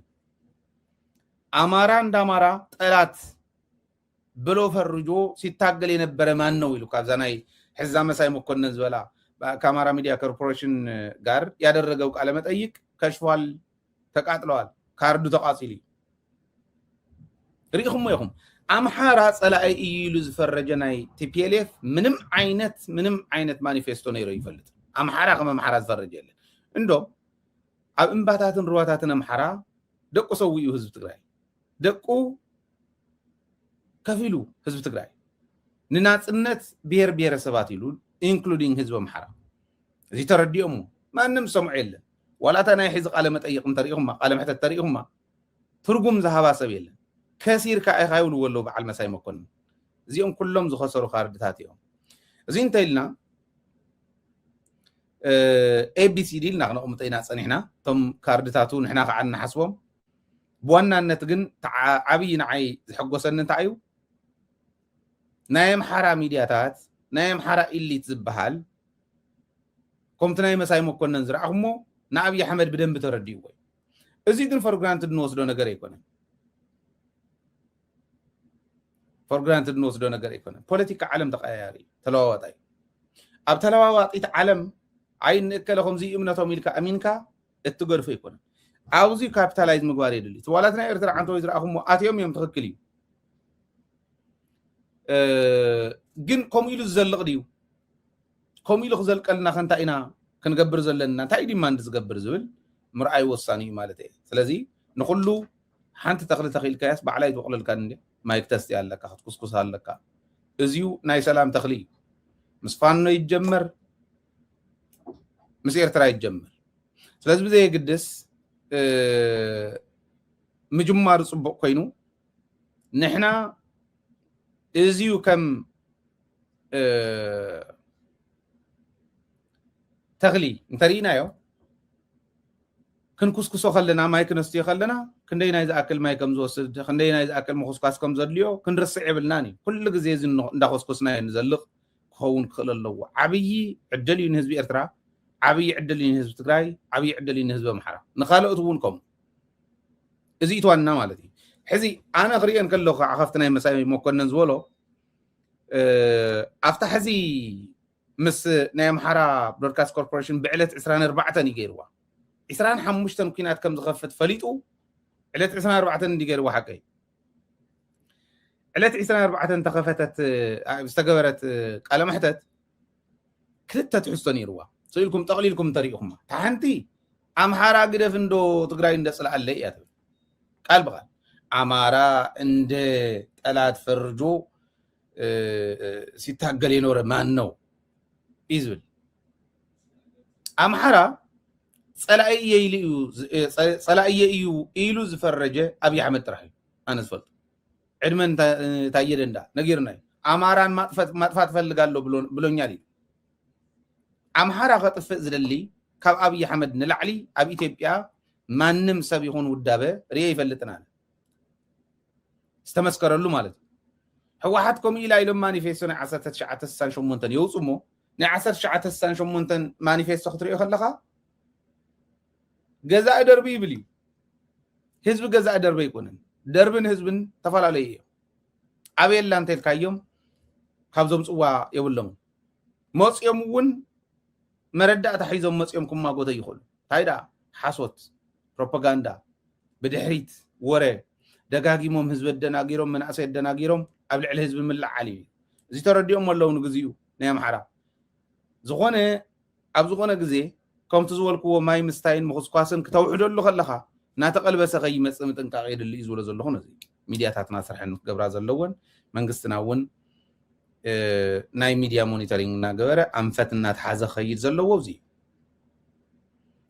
አማራ እንደ አማራ ጠላት ብሎ ፈርጆ ሲታገል የነበረ ማን ነው ይሉ ካብዛናይ ሕዛ መሳይ መኮንን ዝበላ ከአማራ ሚዲያ ኮርፖሬሽን ጋር ያደረገው ቃለ መጠይቅ ከሽፏል ተቃጥለዋል ካርዱ ተቃጽሊ ሪኹም ይኹም አምሓራ ጸላኢ ኢሉ ዝፈረጀ ናይ ቲፒኤልኤፍ ምንም አይነት ማኒፌስቶ ነይሮ ይፈልጥ አምሓራ ከም አምሓራ ዝፈረጀ የለን እንዶ ኣብ እምባታትን ሩዋታትን ኣምሓራ ደቁ ሰውዩ ህዝቢ ትግራይ ደቁ ከፊሉ ህዝቢ ትግራይ ንናጽነት ብሔር ብሔረሰባት ኢሉ ኢንክሉዲንግ ህዝቢ ኣምሓራ እዚ ተረዲኦም ማንም ሰምዑ የለን ወላታ ናይ ሒዚ ቃለ መጠይቅ እንተሪኢኹማ ቃለ መሕተት ተሪኢኹማ ትርጉም ዝሃባ ሰብ የለን ከሲርካ ኢኻ ይብልዎ ኣለዉ በዓል መሳይ መኮንን እዚኦም ኩሎም ዝኸሰሩ ካርድታት እዮም እዚ እንተኢልና ኤቢሲዲ ኢልና ክነቕምጦ ኢና ፀኒሕና እቶም ካርድታቱ ንሕና ከዓ ንሓስቦም ብዋናነት ግን ዓብዪ ንዓይ ዝሕጎሰኒ እንታይ እዩ ናይ ኣምሓራ ሚድያታት ናይ ኣምሓራ ኢሊት ዝበሃል ከምቲ ናይ መሳይ መኮነን ዝረኣኹሞ ንኣብዪ ኣሕመድ ብደንቢ ተረዲእዎ እዚ ግን ፎር ግራንትድ ንወስዶ ነገር ኣይኮነን ፎር ግራንትድ ንወስዶ ነገር ኣይኮነን ፖለቲካ ዓለም ተቀያያሪ ተለዋዋጣ እዩ ኣብ ተለዋዋጢት ዓለም ኣይንእከለ ከምዚ እምነቶም ኢልካ ኣሚንካ እትገድፎ ኣይኮነን ኣብዚ ካፒታላይዝ ምግባር የድሊ እቲ ዋላት ናይ ኤርትራ ዓንተ ወይ ዝረኣኹሞ ኣትዮም እዮም ትኽክል እዩ ግን ከምኡ ኢሉ ዝዘልቕ ድዩ ከምኡ ኢሉ ክዘልቀልና ከንታይ ኢና ክንገብር ዘለና እንታይ ዲማንድ ዝገብር ዝብል ምርኣይ ወሳኒ እዩ ማለት እየ ስለዚ ንኩሉ ሓንቲ ተኽሊ ተኺልካያስ ባዕላይ ትበቕለልካ እንዴ ማይ ክተስቲ ኣለካ ክትኩስኩስ ኣለካ እዚዩ ናይ ሰላም ተኽሊ እዩ ምስ ፋኖ ይጀመር ምስ ኤርትራ ይጀመር ስለዚ ብዘየግድስ ምጅማር ጽቡቕ ኮይኑ ንሕና እዚዩ ከም ተኽሊ እንተሪእናዮ ክንኩስኩሶ ከለና ማይ ክነስትዮ ከለና ክንደይ ናይ ዝኣክል ማይ ከም ዝወስድ ክንደይ ናይ ዝኣክል ምኹስኳስ ከም ዘድልዮ ክንርስዕ የብልናን እዩ ኩሉ ግዜ እዚ እንዳኮስኮስና ንዘልቕ ክኸውን ክኽእል ኣለዎ ዓብዪ ዕድል እዩ ንህዝቢ ኤርትራ ዓብዪ ዕድል እዩ ንህዝቢ ትግራይ ዓብዪ ዕድል እዩ ንህዝቢ ኣምሓራ ንኻልኦት እውን ከምኡ እዚ ይትዋና ማለት እዩ ሕዚ ኣነ ክሪአን ከለኹ ከዓ ካብቲ ናይ መሳይ መኮነን ዝበሎ ኣብታ ሕዚ ምስ ናይ ኣምሓራ ብሮድካስት ኮርፖሬሽን ብዕለት 24 እዩ ገይርዋ 25 ኩናት ከም ዝኸፍት ፈሊጡ ዕለት 24 እንዲ ገይርዋ ሓቀይ ዕለት 24 ተኸፈተት ዝተገበረት ቃለ መሕተት ክልተ ትሕዝቶ ነይርዋ ስኢልኩም ጠቕሊልኩም ተሪኢኹማ ታሓንቲ ኣምሓራ ግደፍ እንዶ ትግራይ እንደፅላኣለ እያ ትብል ቃል በቃል አማራ እንደ ጠላት ፈርጆ ሲታገል የኖረ ማን ነው ይዝብል ኣምሓራ ጸላእየ እዩ ኢሉ ዝፈረጀ ኣብዪ ኣሕመድ ጥራሕ እዩ ኣነ ዝፈልጦ ዕድመን ታየደንዳ ነጊርና እዩ ኣማራን ማጥፋት ፈልጋለሁ ብሎኛል እዩ ኣምሓራ ከጥፍእ ዝደሊ ካብ ኣብዪ ኣሕመድ ንላዕሊ ኣብ ኢትዮጵያ ማንም ሰብ ይኹን ውዳበ ርየ ይፈልጥና ዝተመስከረሉ ማለት እዩ ህወሓት ከምኡ ኢላ ኢሎም ማኒፌስቶ ናይ 1968 የውፁ እሞ ናይ 1968 ማኒፌስቶ ክትሪኦ ከለካ ገዛእ ደርቢ ይብል እዩ ህዝቢ ገዛእ ደርቢ ኣይኮነን ደርብን ህዝብን ተፈላለዩ እዮም ኣበየላ እንተኢልካዮም ካብዞም ፅዋ የብሎም መፂኦም እውን መረዳእታ ሒዞም መፂኦም ክማጎተ ይኽእሉ እንታይ ደኣ ሓሶት ፕሮፓጋንዳ ብድሕሪት ወረ ደጋጊሞም ህዝቢ ኣደናጊሮም መናእሰይ ኣደናጊሮም ኣብ ልዕሊ ህዝቢ ምልዓል እዩ እዚ ተረዲኦም ኣለዉ ንግዚኡ ናይ ኣምሓራ ዝኾነ ኣብ ዝኾነ ግዜ ከምቲ ዝበልክዎ ማይ ምስታይን ምኹስኳስን ክተውሕደሉ ከለካ እናተቐልበሰ ከይመፅእ ምጥንቃቄ የድሊ እዩ ዝብሎ ዘለኹ ነዚ ሚድያታትና ስርሐን ክገብራ ዘለወን መንግስትና እውን ናይ ሚድያ ሞኒተሪንግ እናገበረ ኣንፈት እናተሓዘ ከይድ ዘለዎ እዚ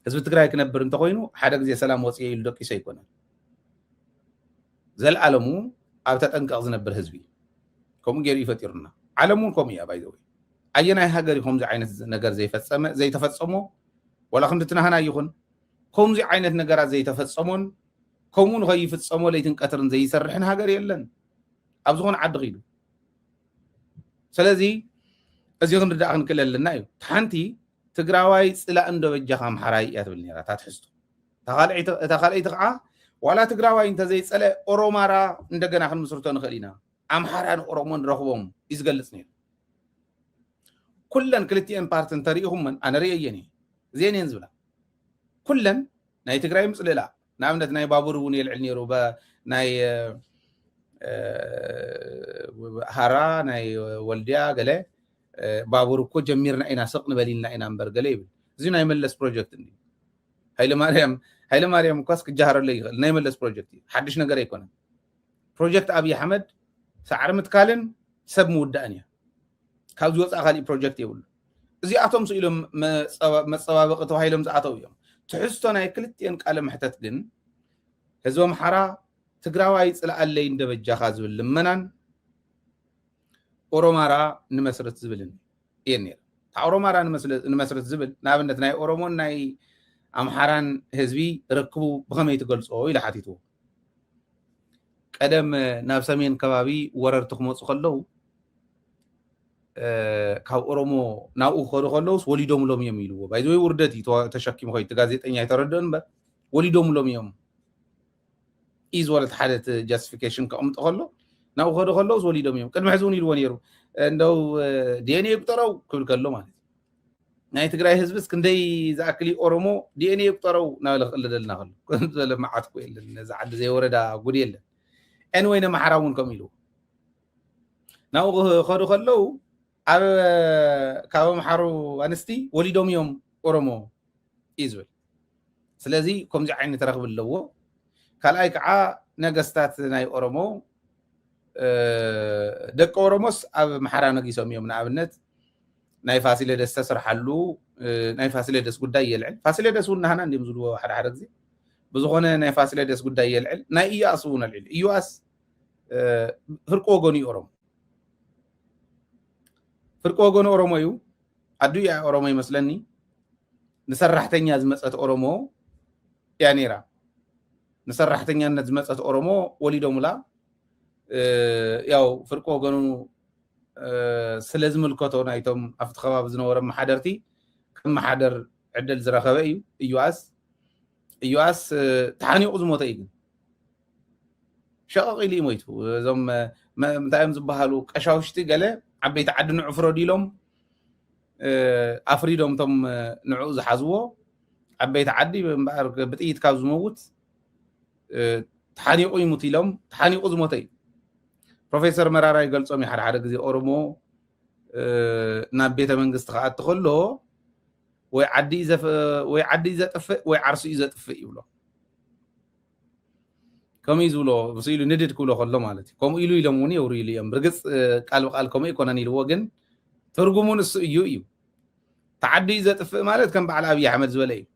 ህዝቢ ትግራይ ክነብር እንተኮይኑ ሓደ ግዜ ሰላም ወፅየ ኢሉ ደቂሶ ኣይኮነን ዘለዓለሙ ኣብ ተጠንቀቕ ዝነብር ህዝቢ ከምኡ ገይሩ ይፈጢሩና ዓለም እውን ከምኡ እያ ባይዘወይ ኣየናይ ሃገር ከምዚ ዓይነት ነገር ዘይተፈፀሞ ወላ ክንድትናህና ይኹን ከምዚ ዓይነት ነገራት ዘይተፈፀሞን ከምኡ ንኸይፍፀሞ ለይትን ቀትርን ዘይሰርሕን ሃገር የለን ኣብ ዝኾነ ዓዲ ኺዱ ስለዚ እዚ ክንርዳእ ክንክእል ኣለና እዩ ሓንቲ ትግራዋይ ፅላእ እንዶ በጃኻ ኣምሓራይ እያ ትብል ነራ ታትሕዝቶ እታ ካልአይቲ ከዓ ዋላ ትግራዋይ እንተዘይፀለ ኦሮማራ እንደገና ክንምስርቶ ንኽእል ኢና ኣምሓራን ኦሮሞን ረኽቦም እዩ ዝገልፅ ነይሩ ኩለን ክልቲአን ፓርቲ እንተሪኢኹመን ኣነ ርአየን እየ እዚአን እየን ዝብላ ኩለን ናይ ትግራይ ምፅልላ ንኣብነት ናይ ባቡር እውን የልዕል ነይሩ ናይ ሃራ ናይ ወልድያ ገለ ባቡር እኮ ጀሚርና ኢና ስቕ ንበሊልና ኢና እምበር ገለ ይብል እዚ ናይ መለስ ፕሮጀክት እዩ هايل مريم كاس كجهر اللي نايملس بروجكت حدش نجار يكون بروجكت أبي أحمد سعر متكالن سب مودانيا كابز وص أخالي بروجكت يقول زي أتوم سئلهم ما سوابق توهايلهم زعتوا يوم تحسون هاي كلتين قال محتت جن هزوم حرا تقراواي يصلع اللي يندبجا خازو لمنان أورومارا نمسرت زبلن ينير أورومارا نمسرت زبل نابنت ناي أورومون ناي أمحران هزبي ركبو بخمي يتقلصو إلى حاتيتو قدم ناب سمين كبابي ورر تخمص خلو كاو أورومو ناو خورو خلوس وليدوم لوم يميلو بايزوي وردتي تشكي مخوي تغازيطنيا يتردون با وليدوم لوم يوم إيز ولد حالة justification كأمت خلو ناو خورو خلوس وليدوم يوم كان محزون يلوان يرو اندو دياني يقطرو كل كلو مالت ناي تقراي هزبس كندي زاكلي أورومو دياني يقطرو ناو لدلنا خلو كنت لما عاتكو يلن زعد زي وردا قولي يلن أن وين محراون كميلو ناو خورو خلو كاو محارو أنستي وليدوم يوم أورومو إيزول سلازي كم زي عين ترغب اللو كالاي كعا نغستات ناي أورومو دك أوروموس أب محارا نقيسوم يوم نابنت ناي فاسيلدس تسرحلو ناي فاسيلدس قداي يلعل فاسيلدس ونهانا عندي مزلو حدا زي بزغونه ناي فاسيلدس قداي يلعل ناي إياس ونالعل إياس فرقو غوني أورومو فرقو غوني أورومو يو أدو يا أورومو يمسلني نسرحتني أزمت أورومو يعني را نسرحتني أزمت أورومو وليدو ملا ياو فرقو غونو سلازم الكوتو نايتم أفت خباب زنورة محادرتي كم محادر عدل زرخبة إيواس تحاني قزمو تايقن شاق إلي مويتو زم متايم زبهالو كشاوشتي قاله عبيت عدن عفرو ديلهم أفريدهم تم نعوز حزوه عبيت عدي بتأيد كابز موت تحاني قوي متيلهم تحاني قزمو تايقن بروفيسور مرارا يقول صومي حد زي أورمو نبيت منقص تخاط تخلو ويعدي إذا تفق ويعرسو إذا تفق يقولو كم يزولو بصيلو نديت كله خلو مالتي كم إلو يلموني وريلي يم برقص قال كم يكونني الوجن ترجمون السؤيو تعدي إذا تفق مالت كم بعلى أبي أحمد زولي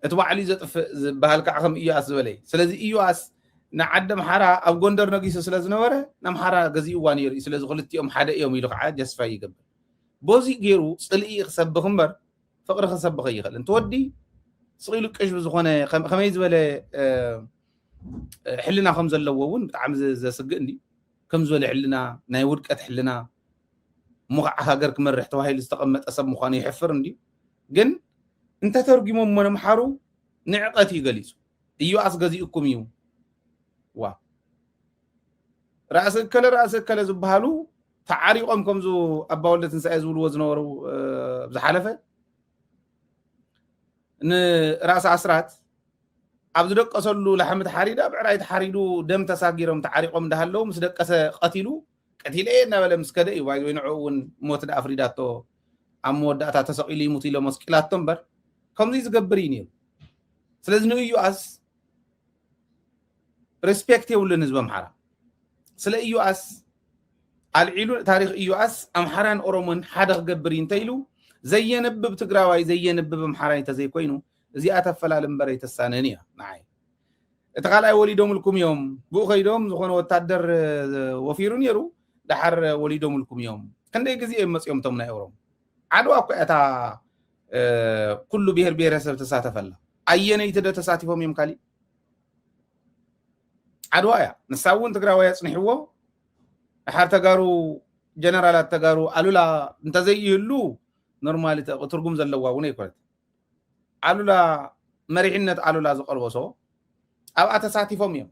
اتبع علي إذا تفق بهالك عخم إياس زولي سلازي إياس نعد محارا أو جندر نقيس سلازنا ورا نمحارا جزي وانير سلاز غلط يوم حدا يوم يلقى عاد جسفا يقبل بوزي جيرو صلي يخسب بخمبر فقر خسب بخيخل انت ودي صغيلو كاش بزخونه خميز ولا حلنا خمز اللوون بتعم زي سقندي كم زول حلنا ناي ودقت حلنا مخ هاجر كمرح توهيل استقمت اسب مخاني يحفر ندي جن انت ترجمو من محارو نعقتي قليسو ايو اسغزيكم يو وا رأس كلا زبهالو تعاريقهم كمزو أباولة تنسى زول وزنورو بزحلفة ن رأس عسرات عبدك أصلو لحمد حريدا بعرايت حريدو دم تساقيرهم تعاريقهم دهالو مسدك قتيلو قتيلين ولا مسكده يواي وينعون موت أفريداتو أمود داتا تسقيلي موتيلو مسكيلات تنبر كمزي زقبرينيو سلازنو يؤس ريسبكت يولن نسبة محرا سلا إيواس العيلو تاريخ إيواس أمحران أورومن حدق قبرين تيلو زي نبب تقراواي زي نبب محران تزي كوينو زي أتفلا لمبريت السانانية معي اتقال أي وليدوم لكم يوم بو خيدوم زخون وتادر وفيرون يرو دحر وليدوم لكم يوم كان دي قزي امس يوم تمنا أوروم عدوا كأتا كل بيهر بيهر سب تساتف الله أينا يتدى تساتفهم يمكالي عدوايا نساون تقراويا صنحوه حار تقارو جنرالات تقارو ألولا انت زي يلو نورمالي ترقم زلوا وني كورت ألولا مريحنة ألولا زقربوسو أو أتساتفهم يوم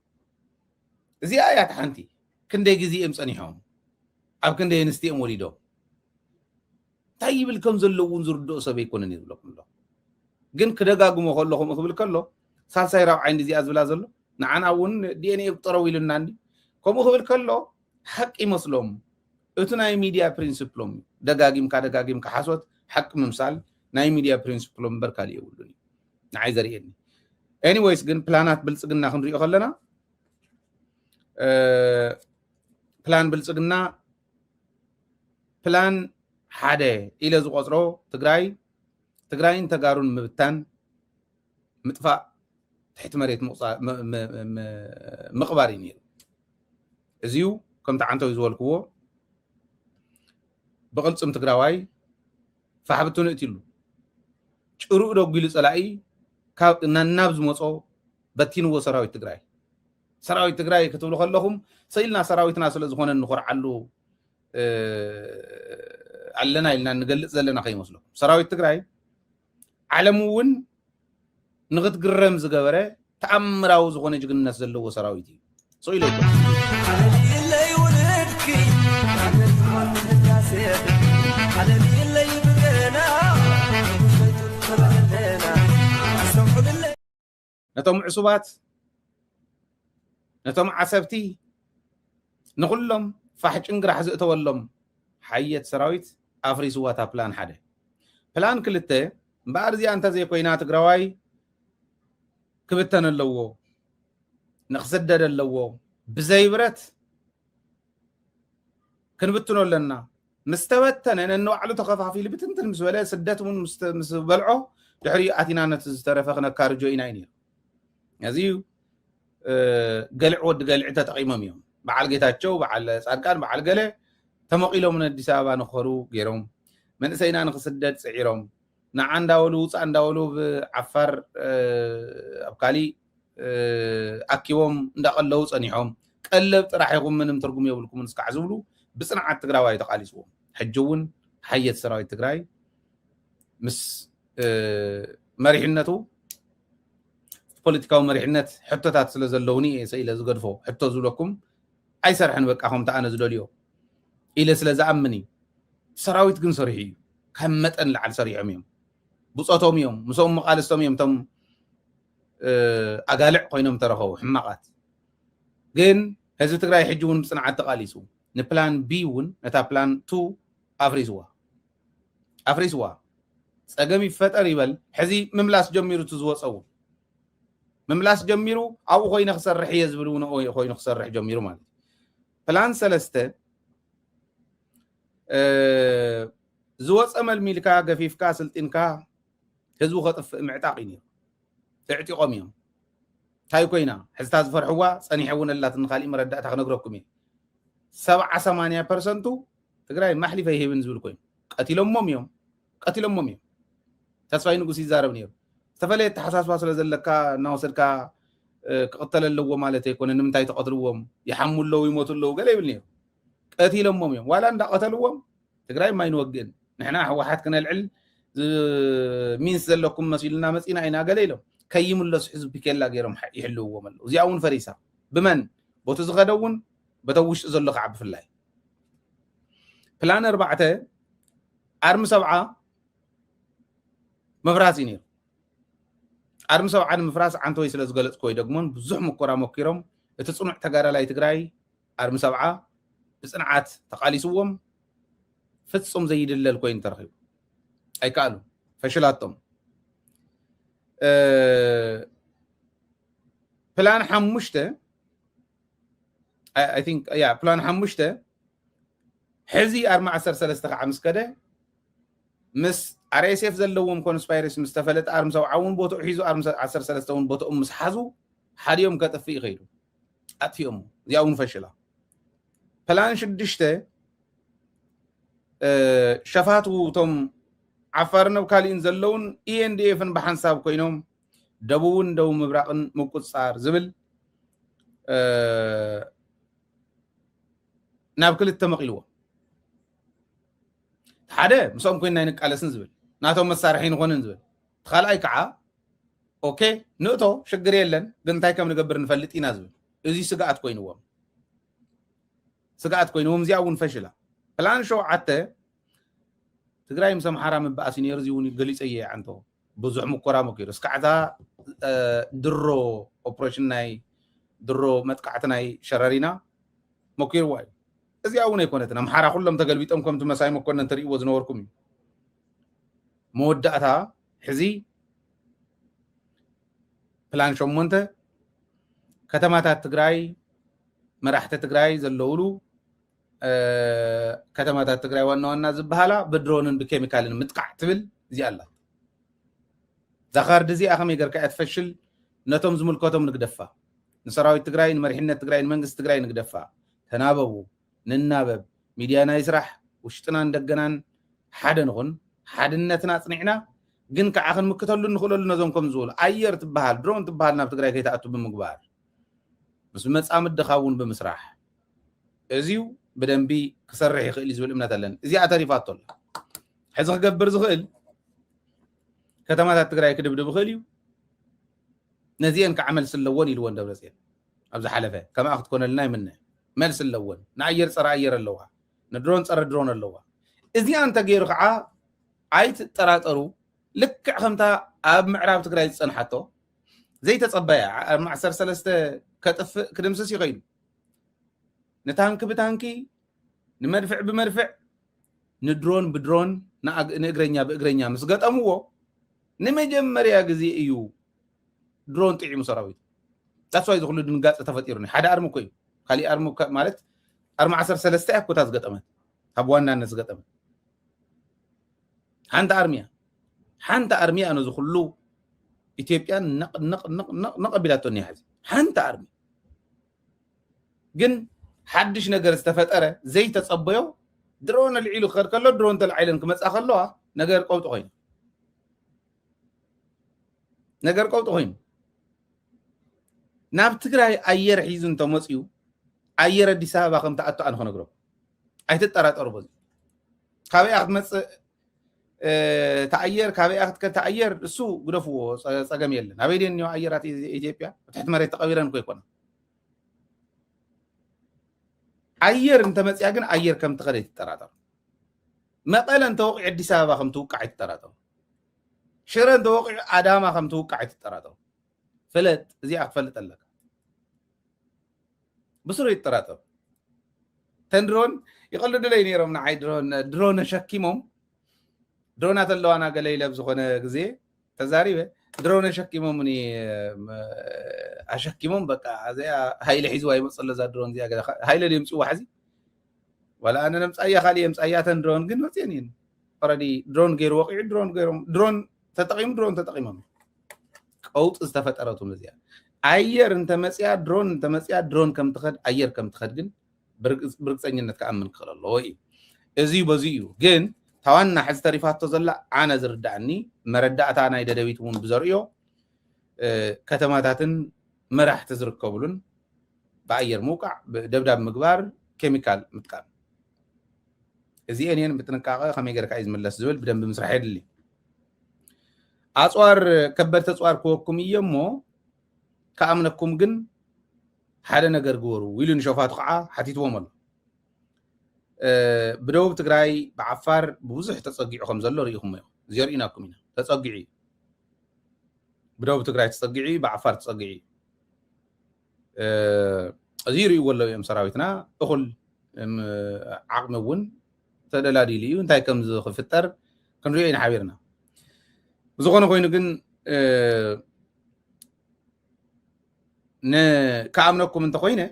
زي آيات حنتي كندي جزي امسانيهم أو كندي نستي أموليدو طيب الكم زلوا ونزور دو سبيكون نيزلكم الله جن كدقاقو مخلوهم أخبر كله سالساي راو عين زي أزبلا زلو نعنا ون دي ان اي بطروا يلنا عندي كم هو الكلو حق مسلم اتنا ميديا برينسيبلوم دغاغيم كدغاغيم كحاسوت حق ممثال ناي ميديا برينسيبلوم بركالي يقولني ንዓይ ዘርእየኒ anyways ግን ፕላናት ብልጽግና ክንሪኦ ከለና ፕላን ብልጽግና ፕላን ሓደ ኢለ ዝቆፅሮ ትግራይን ተጋሩን ምብታን ምጥፋእ ትሕቲ መሬት ምቕባር እዩ ነይሩ እዚዩ ከምቲ ዓንተው ዝበልክዎ ብቕልፅም ትግራዋይ ፋሕብቱ ንእትሉ ጭሩእ ደጉሉ ፀላኢ ናብ ዝመፆ በቲንዎ ሰራዊት ትግራይ ክትብሉ ከለኹም ሰኢልና ሰራዊትና ስለ ዝኾነ ንኹርዓሉ ኣለና ኢልና ንገልፅ ዘለና ከይመስለኩም ሰራዊት ትግራይ ዓለም እውን ንኽትግረም ዝገበረ ተኣምራዊ ዝኾነ ጅግንነት ዘለዎ ሰራዊት እዩ ሰኢሉ ነቶም ዕሱባት ነቶም ዓሰብቲ ንኩሎም ፋሕጭን ግራሕ ዝእተወሎም ሓየት ሰራዊት ኣፍሪስዋ እታ ፕላን ሓደ ፕላን ክልተ እምበኣር እዚኣ እንተዘይኮይና ትግራዋይ ክብተን ኣለዎ ንክስደድ ኣለዎ ብዘይ ብረት ክንብትኖ ኣለና ምስ ተበተነ ነንባዕሉ ተኸፋፊሉ ብትንትን ምስ በለ ስደት እውን ምስ በልዖ ድሕሪ ኣቲና ነቲ ዝተረፈ ክነካርጆ ኢና እዩ ነይሩ እዚዩ ገልዕ ወዲ ገልዒ ተጠቂሞም እዮም በዓል ጌታቸው በዓል ጻድቃን በዓል ገለ ተመቂሎም ንኣዲስ ኣበባ ንኸሩ ገይሮም መንእሰይና ንክስደድ ፅዒሮም ንዓ እንዳበሉ ውፃእ እንዳበሉ ብዓፋር ኣብ ካሊእ ኣኪቦም እንዳቀለው ፀኒሖም ቀለብ ጥራሕ ይኹም ምንም ትርጉም የብልኩምን እስካዕ ዝብሉ ብፅንዓት ትግራዋይ ተቃሊስዎም ሕጂ እውን ሓየት ሰራዊት ትግራይ ምስ መሪሕነቱ ፖለቲካዊ መሪሕነት ሕቶታት ስለ ዘለውኒ ሰኢለ ዝገድፎ ሕቶ ዝብለኩም ኣይሰርሕን በቃ ከምቲ ኣነ ዝደልዮ ኢለ ስለ ዝኣምን እዩ ሰራዊት ግን ሰሪሑ እዩ ካብ መጠን ላዕሊ ሰሪሖም እዮም ብፆቶም እዮም ምሶም መቃልስቶም እዮም ቶም ኣጋልዕ ኮይኖም ተረኸቡ ሕማቃት ግን ህዝቢ ትግራይ ሕጂ እውን ብፅንዓት ተቃሊሱ ንፕላን ቢ እውን ነታ ፕላን 2 ኣፍሪስዋ ፀገም ይፈጠር ይበል ሕዚ ምምላስ ጀሚሩ ዝወፀው ምምላስ ጀሚሩ ኣብኡ ኮይነ ክሰርሕ እየ ዝብል እውን ኮይኑ ክሰርሕ ጀሚሩ ማለት ፕላን 3 ዝወፀ መልሚልካ ገፊፍካ ስልጢንካ ህዝቡ ከጥፍእ ምዕጣቅ እዩ ትዕጢቆም እዮም እንታይ ኮይና ሕዝታ ዝፈርሕዋ ፀኒሐ እውን ኣላት ንካሊእ መረዳእታ ክነግረኩም እየ 70-80% ትግራይ ማሕሊፈ ይህብን ዝብል ኮይኑ ቀቲሎሞም እዮም ተስፋይ ንጉስ ይዛረብ ነይሩ ዝተፈለየ ተሓሳስባ ስለ ዘለካ እናወሰድካ ክቅተል ኣለዎ ማለት ኣይኮነ ንምንታይ ተቀትልዎም ይሓሙ ኣለው ይሞቱ ኣለው ገለ ይብል ነይሩ ቀቲሎሞም እዮም ዋላ እንዳቀተልዎም ትግራይ ማይ ንወግእን ንሕና ሕወሓት ክነልዕል ሚንስ ዘለኩም መሲሉና መፂና ኢና ገለ ኢሎም ከይምለሱ ሕዝቢ ፒኬላ ገይሮም ይሕልውዎም ኣለው እዚኣ እውን ፈሪሳ ብመን ቦቱ ዝኸደውን በተ ውሽጢ ዘሎ ከዓ ብፍላይ ፕላን 4 ኣርሚ 7 መፍራስ እዩ ነይሩ ኣርሚ 7 ንምፍራስ ዓንተወይ ስለ ዝገለፅ ኮይ ደግሞን ብዙሕ ሙከራ ሞኪሮም እቲ ፅኑዕ ተጋዳላይ ትግራይ ኣርሚ 7 ብፅንዓት ተቃሊስዎም ፍጹም ዘይድለል ኮይኑ ተረኺቡ ኣይከኣሉ ፈሽላቶም ፕላን 5 I think ፕላን 5 ሕዚ ኣርማ 13 ከዓ ምስ ከደ ምስ RSF ዘለዎም ኮንስፓይረሲ ምስ ተፈለጠ ኣርሚ 7 እውን ቦትኡ ሒዙ ኣርሚ 13 እውን ቦትኡ ምስ ሓዙ ሓዲኦም ከጥፍእ ይኸይዱ ኣጥፊኦም እዚኣ እውን ፈሽላ ፕላን 6 ሸፋቱ ቶም ዓፋርን ኣብ ካሊእን ዘለውን ENDFን ብሓንሳብ ኮይኖም ደቡብን ደቡብ ምብራቅን ምቁፅፃር ዝብል ናብ ክልተ መቂልዎ ሓደ ምሶም ኮይና ይንቃለስን ዝብል ናቶም መሳርሒ ንኾንን ዝብል ተኻልኣይ ከዓ ኦኬ ንእቶ ሽግር የለን ግን እንታይ ከም ንገብር ንፈልጥ ኢና ዝብል እዚ ስጋኣት ኮይኑዎም እዚኣ እውን ፈሽላ ፕላን 7 ትግራይ ምስ ኣምሓራ ምባእሲ ነይሩ እዚ እውን ገሊፀ እየ ዓንቶ ብዙሕ ሙከራ ሞኪሩ እስካዕታ ድሮ ኦፕሬሽን ናይ ድሮ መጥቃዕቲ ናይ ሸረሪና ሞኪርዋ እዩ እዚኣ እውን ኣይኮነትን ኣምሓራ ኩሎም ተገልቢጦም ከምቲ መሳይ መኮነን ትርእይዎ ዝነበርኩም እዩ መወዳእታ ሕዚ ፕላን ሸሞንተ ከተማታት ትግራይ መራሕተ ትግራይ ዘለውሉ ከተማታት ትግራይ ዋና ዋና ዝበሃላ ብድሮንን ብኬሚካልን ምጥቃዕ ትብል እዚኣ ኣላ ዛኻርድ እዚኣ ከመይ ጌርካ እያ ትፈሽል ነቶም ዝምልከቶም ንግደፋ ንሰራዊት ትግራይ ንመሪሕነት ትግራይ ንመንግስቲ ትግራይ ንግደፋ ተናበቡ ንናበብ ሚድያ ናይ ስራሕ ውሽጥናን ደገናን ሓደ ንኹን ሓድነትና ጽኒዕና ግን ከዓ ክንምክተሉ ንኽእለሉ ነዞም ከም ዝብሉ ኣየር ትበሃል ድሮን ትበሃል ናብ ትግራይ ከይተኣቱ ብምግባር ምስ መጻምድ ድኻውን ብምስራሕ እዚዩ ብደንቢ ክሰርሕ ይኽእል ዝብል እምነት ኣለኒ እዚኣ ተሪፋቶ ኣላ ሕዚ ክገብር ዝኽእል ከተማታት ትግራይ ክድብድብ ይኽእል እዩ ነዚአን ከዓ መልሲ ኣለዎን ኢልዎን ደብረጽዮን ኣብዛ ሓለፈ ከማ ክትኮነልና ይምነ መልሲ ኣለዎን ንኣየር ፀረ ኣየር ኣለዋ ንድሮን ፀረ ድሮን ኣለዋ እዚኣ እንተገይሩ ከዓ ኣይትጠራጠሩ ልክዕ ከምታ ኣብ ምዕራብ ትግራይ ዝፀንሓቶ ዘይተፀበያ ኣብ 13 ከጥፍእ ክድምስስ ይኽእሉ ንታንኪ ብታንኪ ንመድፍዕ ብመድፍዕ ንድሮን ብድሮን ንእግረኛ ብእግረኛ ምስ ገጠምዎ ንመጀመርያ ግዜ እዩ ድሮን ጥዒሙ ሰራዊት ዳስዋይ ዝኽሉ ድንጋፀ ተፈጢሩኒ ሓደ ኣርሚ እኮ እዩ ካሊእ ኣርሚ ማለት ኣርሚ 13 እያ ኮታ ዝገጠመት ኣብ ዋናነት ዝገጠመት ሓንቲ ኣርሚያ ነው ዝኽሉ ኢትዮጵያን ነቐቢላቶ እኒኣ ሕዚ ሓንቲ ኣርሚ ግን ሓድሽ ነገር ዝተፈጠረ ዘይተፀበዮ ድሮን ኣልዒሉ ክኸድ ከሎ ድሮን ተላዒለን ክመፃ ከለዋ ነገር ቀውጢ ኮይኑ ናብ ትግራይ ኣየር ሒዙ እንተመፅዩ ኣየር ኣዲስ ኣበባ ከም ተኣቱ ኣነ ክነግሮም ኣይትጠራጠሩ በዚ ካበይ ክትመፅእ ተኣየር ካበይ ክትከተኣየር እሱ ግደፍዎ ፀገም የለን ኣበይ ደን ኣየራት ኢትዮጵያ ትሕቲ መሬት ተቐቢረን እኮ ይኮና ኣየር እንተመፅያ ግን ኣየር ከም ትኸደ ይትጠራጠሩ መቐለ እንተወቂዑ ኣዲስ ኣበባ ከም ትውቃዕ ይትጠራጠሩ ሽረ እንተወቂዑ ኣዳማ ከም ትውቃዕ ይትጠራጠሩ ፍለጥ እዚኣ ክትፈልጥ ኣለካ ብስሩ ይትጠራጠሩ ተንድሮን ይቐልዱለይ ነይሮም ንዓይ ድሮን ሸኪሞም ድሮናት ኣለዋና ገለ ኢለ ብዝኾነ ግዜ ተዛሪበ ድሮን ሸኪሞም ኣሸኪሞም በቃ እዚኣ ሃይለ ሒዝዋ ይመፅእ ኣሎ እዛ ድሮን እዚኣ ሃይለ ድምፅዋ ሕዚ ወላ ኣነ ነምፃያ ካሊእ የምፃያተን ድሮን ግን መፅአን እየን ኦረዲ ድሮን ገይሩ ወቂዑ ድሮን ተጠቂሞም ቀውጢ ዝተፈጠረቱም እዚኣ ኣየር እንተመፅያ ድሮን ከም ትኸድ ኣየር ከም ትኸድ ግን ብርግፀኝነት ክኣምን ክኽእል ኣለዎ እዩ እዚዩ በዚ እዩ ግን ታዋና ሕዚ ተሪፋቶ ዘላ ኣነ ዝርዳእኒ መረዳእታ ናይ ደደቢት እውን ብዘርእዮ ከተማታትን መራሕቲ ዝርከብሉን ብኣየር ምውቃዕ ደብዳብ ምግባር ኬሚካል ምጥቃም እዚአን እየን ብጥንቃቐ ከመይ ጌርካ እዩ ዝምለስ ዝብል ብደንቢ ምስራሕ የድሊ ኣፅዋር ከበድቲ ኣፅዋር ክወኩም እየ እሞ ከኣምነኩም ግን ሓደ ነገር ግበሩ ኢሉ ንሸፋቱ ከዓ ሓቲትዎም ኣሎ ብደቡብ ትግራይ ብዓፋር ብብዙሕ ተፀጊዑ ከም ዘሎ ርኢኹም እዮም ዘርኢናኩም ኢና ተፀጊዑ ብደቡብ ትግራይ ተፀጊዑ ብዓፋር ተፀጊዑ እዚ ይርእይዎ ኣለዉ እዮም ሰራዊትና እኹል ዓቕሚ እውን ተደላዲሉ እዩ እንታይ ከም ዝኽፍጠር ክንሪኦ ኢና ሓቢርና ብዝኾነ ኮይኑ ግን ከኣምነኩም እንተኮይነ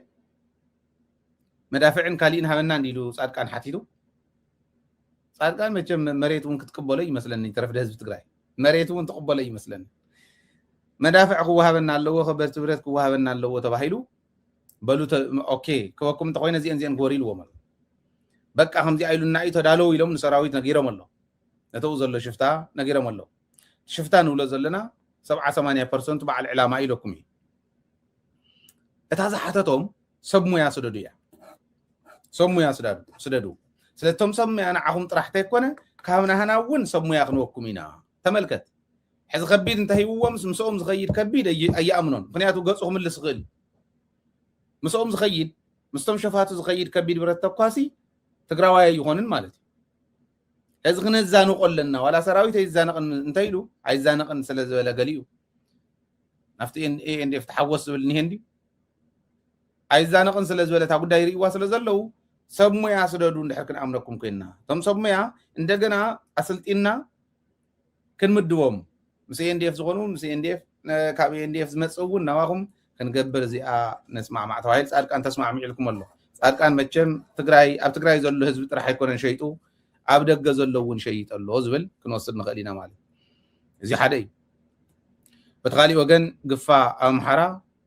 መዳፍዕን ካሊእን ሃበና እንዲሉ ጻድቃን ሓቲቱ ጻድቃን መቸም መሬት እውን ክትቅበሎ ይመስለኒ ተረፍደ ህዝቢ ትግራይ መሬት እውን ተቅበሎ ይመስለኒ መዳፍዕ ክወሃበና ኣለዎ ከበድቲ ብረት ክወሃበና ኣለዎ ተባሂሉ በሉ ኦኬ ከወኩም እንተኮይነ እዚአን ግበሩ ኢልዎም ኣሎ በቃ ከምዚ ኢሉና እዩ ተዳለው ኢሎም ንሰራዊት ነጊሮም ኣሎ ነተው ዘሎ ሽፍታ ነጊሮም ኣሎ ሽፍታ ንብሎ ዘለና 70-80% በዓል ዕላማ ኢለኩም እዩ እታ ዝሓተቶም ሰብ ሙያ ስደዱ እያ ሰብ ሙያ ስደዱ ስለቶም ሰብ ሙያ ንዓኹም ጥራሕተ ይኮነ ካብ ናህና እውን ሰብ ሙያ ክንወኩም ኢና ተመልከት ሕዚ ከቢድ እንተሂብዎም ምስኦም ዝኸይድ ከቢድ ኣይኣምኖን ምክንያቱ ገፁ ክምልስ ይኽእል ምስኦም ዝኸይድ ምስቶም ሸፋቱ ዝኸይድ ከቢድ ብረት ተኳሲ ትግራዋይ ይኾንን ማለት እዩ እዚ ክንዛንቆ ኣለና ዋላ ሰራዊት ኣይዛነቕን እንታይ ኢሉ ኣይዛነቕን ስለ ዝበለ ገሊኡ ናፍቲ ኤንኤፍ ተሓወስ ዝብል እኒሄ እንድዩ ኣይዛነቕን ስለ ዝበለ እታ ጉዳይ ርእይዋ ስለ ዘለው ሰብ ሙያ ስደዱ እንድሕር ክንኣምነኩም ኮይንና እቶም ሰብ ሙያ እንደገና ኣሰልጢና ክንምድቦም ምስ ኤንዲኤፍ ዝኾኑ ምስ ኤንዲኤፍ كابي NDF زمصون نواهم كنقبر زي نسمع مع توهيل صادقان تسمع معلكم الله صادقان مچم تግራይ ኣብ ትግራይ ዘሎ ህዝብ ጥራሕ ኣይኮነን ሸይጡ ኣብ ደገ ዘለውን ሸይጥ ኣሎ ዝብል ክንወስድ ንኽእል ኢና ማለት እዚ ሓደ እዩ በተኻሊ ወገን ግፋ ኣምሓራ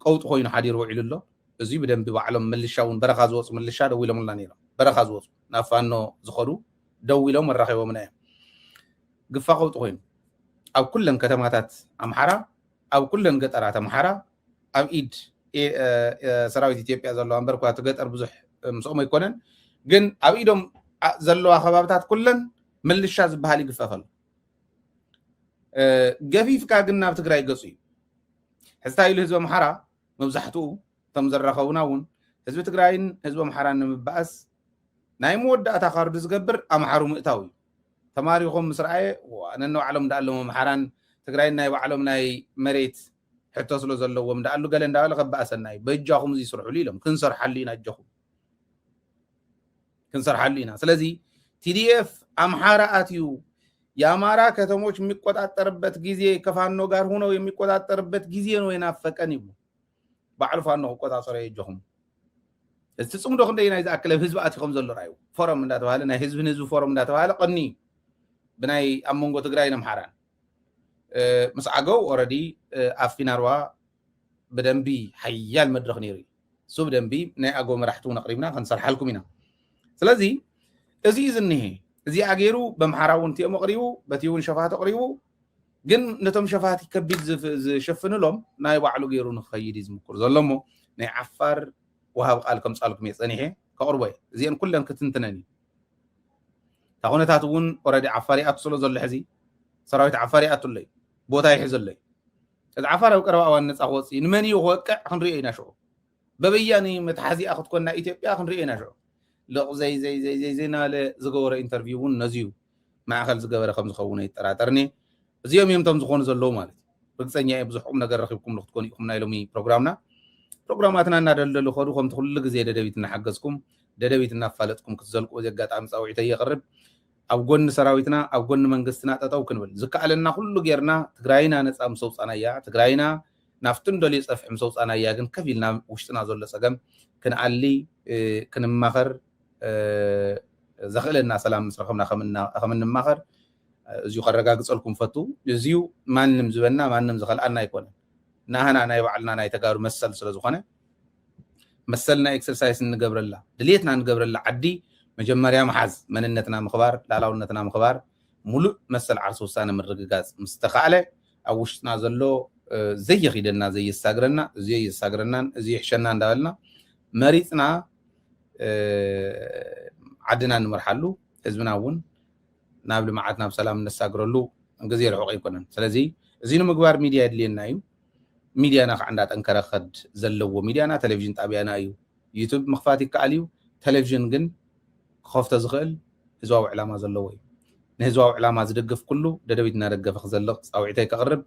ቀውጥ ኮይኑ ሓዲሩ ውዒሉ ኣሎ እዚ ብደንቢ ባዕሎም ምልሻውን በረኻ ዝወፁ ምልሻ ደው ኢሎምና ነይሮም በረኻ ዝወፁ ናብ ፋኖ ዝኸዱ ደው ኢሎም መራኺቦምና እዮም ግፋ ቀውጥ ኮይኑ ኣብ ኩለን ከተማታት ኣምሓራ ኣብ ኩለን ገጠራት ኣምሓራ ኣብ ኢድ ሰራዊት ኢትዮጵያ ዘለዋ እምበር እኳ ትገጠር ብዙሕ ምስኦም ኣይኮነን ግን ኣብ ኢዶም ዘለዋ ከባብታት ኩለን ምልሻ ዝበሃል ይግፈፍ ኣሎ ገፊፍካ ግን ናብ ትግራይ ገፁ እዩ ሕዝታ ኢሉ ህዝቢ ኣምሓራ መብዛሕትኡ እቶም ዘራኸቡና እውን ህዝቢ ትግራይን ህዝቢ ኣምሓራን ንምባእስ ናይ መወዳእታ ካርዱ ዝገብር ኣምሓሩ ምእታው እዩ ተማሪኹም ምስ ረኣየ ነነ ባዕሎም እንዳኣሎም ኣምሓራን ትግራይን ናይ ባዕሎም ናይ መሬት ሕቶ ስለ ዘለዎም እንዳኣሉ ገለ እንዳበለ ከበኣሰና እዩ በእጃኹም እዚ ይስርሑሉ ኢሎም ክንሰርሓሉ ኢና እጀኹም ክንሰርሓሉ ኢና ስለዚ TDF አምሓራ አትዩ የአማራ ከተሞች የሚቆጣጠርበት ጊዜ ከፋኖ ጋር ሆነው የሚቆጣጠርበት ጊዜ ነው የናፈቀን ይቡ ባዕሉ ፋኖ ቆጣጠረ ይጀኹም እቲ ጽምዶ ክንደይና ይዛከለ ህዝብ አትኹም ዘሎ ራዩ ፎረም እንዳተባለ ናይ ህዝብን ህዝብ ፎረም እንዳተባለ ቀኒ ብናይ አሞንጎ ትግራይን አምሓራን مسعقو already አፊናርዋ በደንቢ ሐያል መድረኽ ነይሩ ሱ በደንቢ ናይ አጎ መራሕቱ ነቅሪብና ከንሰርሓልኩም ኢና ስለዚ እዚ ዝንሄ እዚ አገሩ በመሓራውን ቲኦም መቅሪቡ በቲውን ሸፋት አቅሪቡ ግን ነቶም ሸፋት ከቢድ ዝሸፍንሎም ናይ ባዕሉ ገይሩ ንኸይድ ዝምክር ዘሎሞ ናይ ዓፋር ወሃብ ቃል ከም ጻልኩም የጸኒሄ ከቅርቦይ እዚን ኩለን ክትንትነኒ ታኹነታቱን already ዓፋር ያትስሎ ዘሎ ሕዚ ሰራዊት ዓፋር ያትለይ ቦታ ይሕዘለይ እዚ ዓፋር ኣብ ቀረባ እዋን ነፃ ወፂ ንመን ይወቅዕ ክንሪኦ ኢና ሽዑ በበያኒ መትሓዚኣ ክትኮና ኢትዮጵያ ክንሪኦ ኢና ሽዑ لق زي نال زغور انترفيو نزيو مع خل زغبره خم زخونه يطراطرني زيوم يمتم زخون زلو ማለት በግጸኛ ብዙሕም ነገር ረኺብኩም ልኽትኮን ኢኹም ናይ ሎሚ ፕሮግራማትና እናደለሉ ኸዱ ከም ኩሉ ግዜ ደደቢት እናሐገዝኩም ደደቢት እናፋለጥኩም ክትዘልቁ ዘጋጣሚ ጻውዒተ ይቀርብ ኣብ ጎን ሰራዊትና ኣብ ጎን መንግስትና ጠጠው ክንብል ዝከኣለና ሁሉ ጌርና ትግራይና ነፃ ምሰውፃናያ ትግራይና ናፍትን ደሊ ጽፍሕ ምሰውፃናያ ግን ከፊልና ውሽጥና ዘሎ ጸገም ክንዓሊ ክንማኸር ዘኽለና ሰላም መስረኸምና ኸምንማኸር እዚሁ ከረጋግጸልኩም ፈቱ እዚሁ ማንም ዝበና ማንም ዝኸልአና ኣይኮነን ናህና ናይ ባዕልና ናይ ተጋሩ መሰል ስለ ዝኾነ መሰልና ኤክሰርሳይዝ እንገብረላ ድሌትና እንገብረላ ዓዲ መጀመርያ መሓዝ መንነትና ምኽባር ላላውነትና ምኽባር ሙሉእ መሰል ዓርሲ ውሳነ ምርግጋጽ ምስተኻለ ኣብ ውሽጥና ዘሎ ዘይኺደና ዘይሳግረና ዘይሳግረናን ዘይሕሸና እንዳበልና መሪጽና ዓድና ንምርሓሉ ህዝብና እውን ናብ ልምዓት ናብ ሰላም ነሳግረሉ ግዜ ርሑቕ ኣይኮነን ስለዚ እዚ ንምግባር ሚድያ የድልየና እዩ ሚድያና ከዓ እንዳጠንከረ ኸድ ዘለዎ ሚድያና ቴሌቪዥን ጣብያና እዩ ዩቱብ ምኽፋት ይከኣል እዩ ቴሌቪዥን ግን ክኸፍቶ ዝኽእል ህዝባዊ ዕላማ ዘለዎ እዩ ንህዝባዊ ዕላማ ዝደግፍ ኩሉ ደደቢት እናደገፈ ክዘልቕ ጻውዒተይ ከቕርብ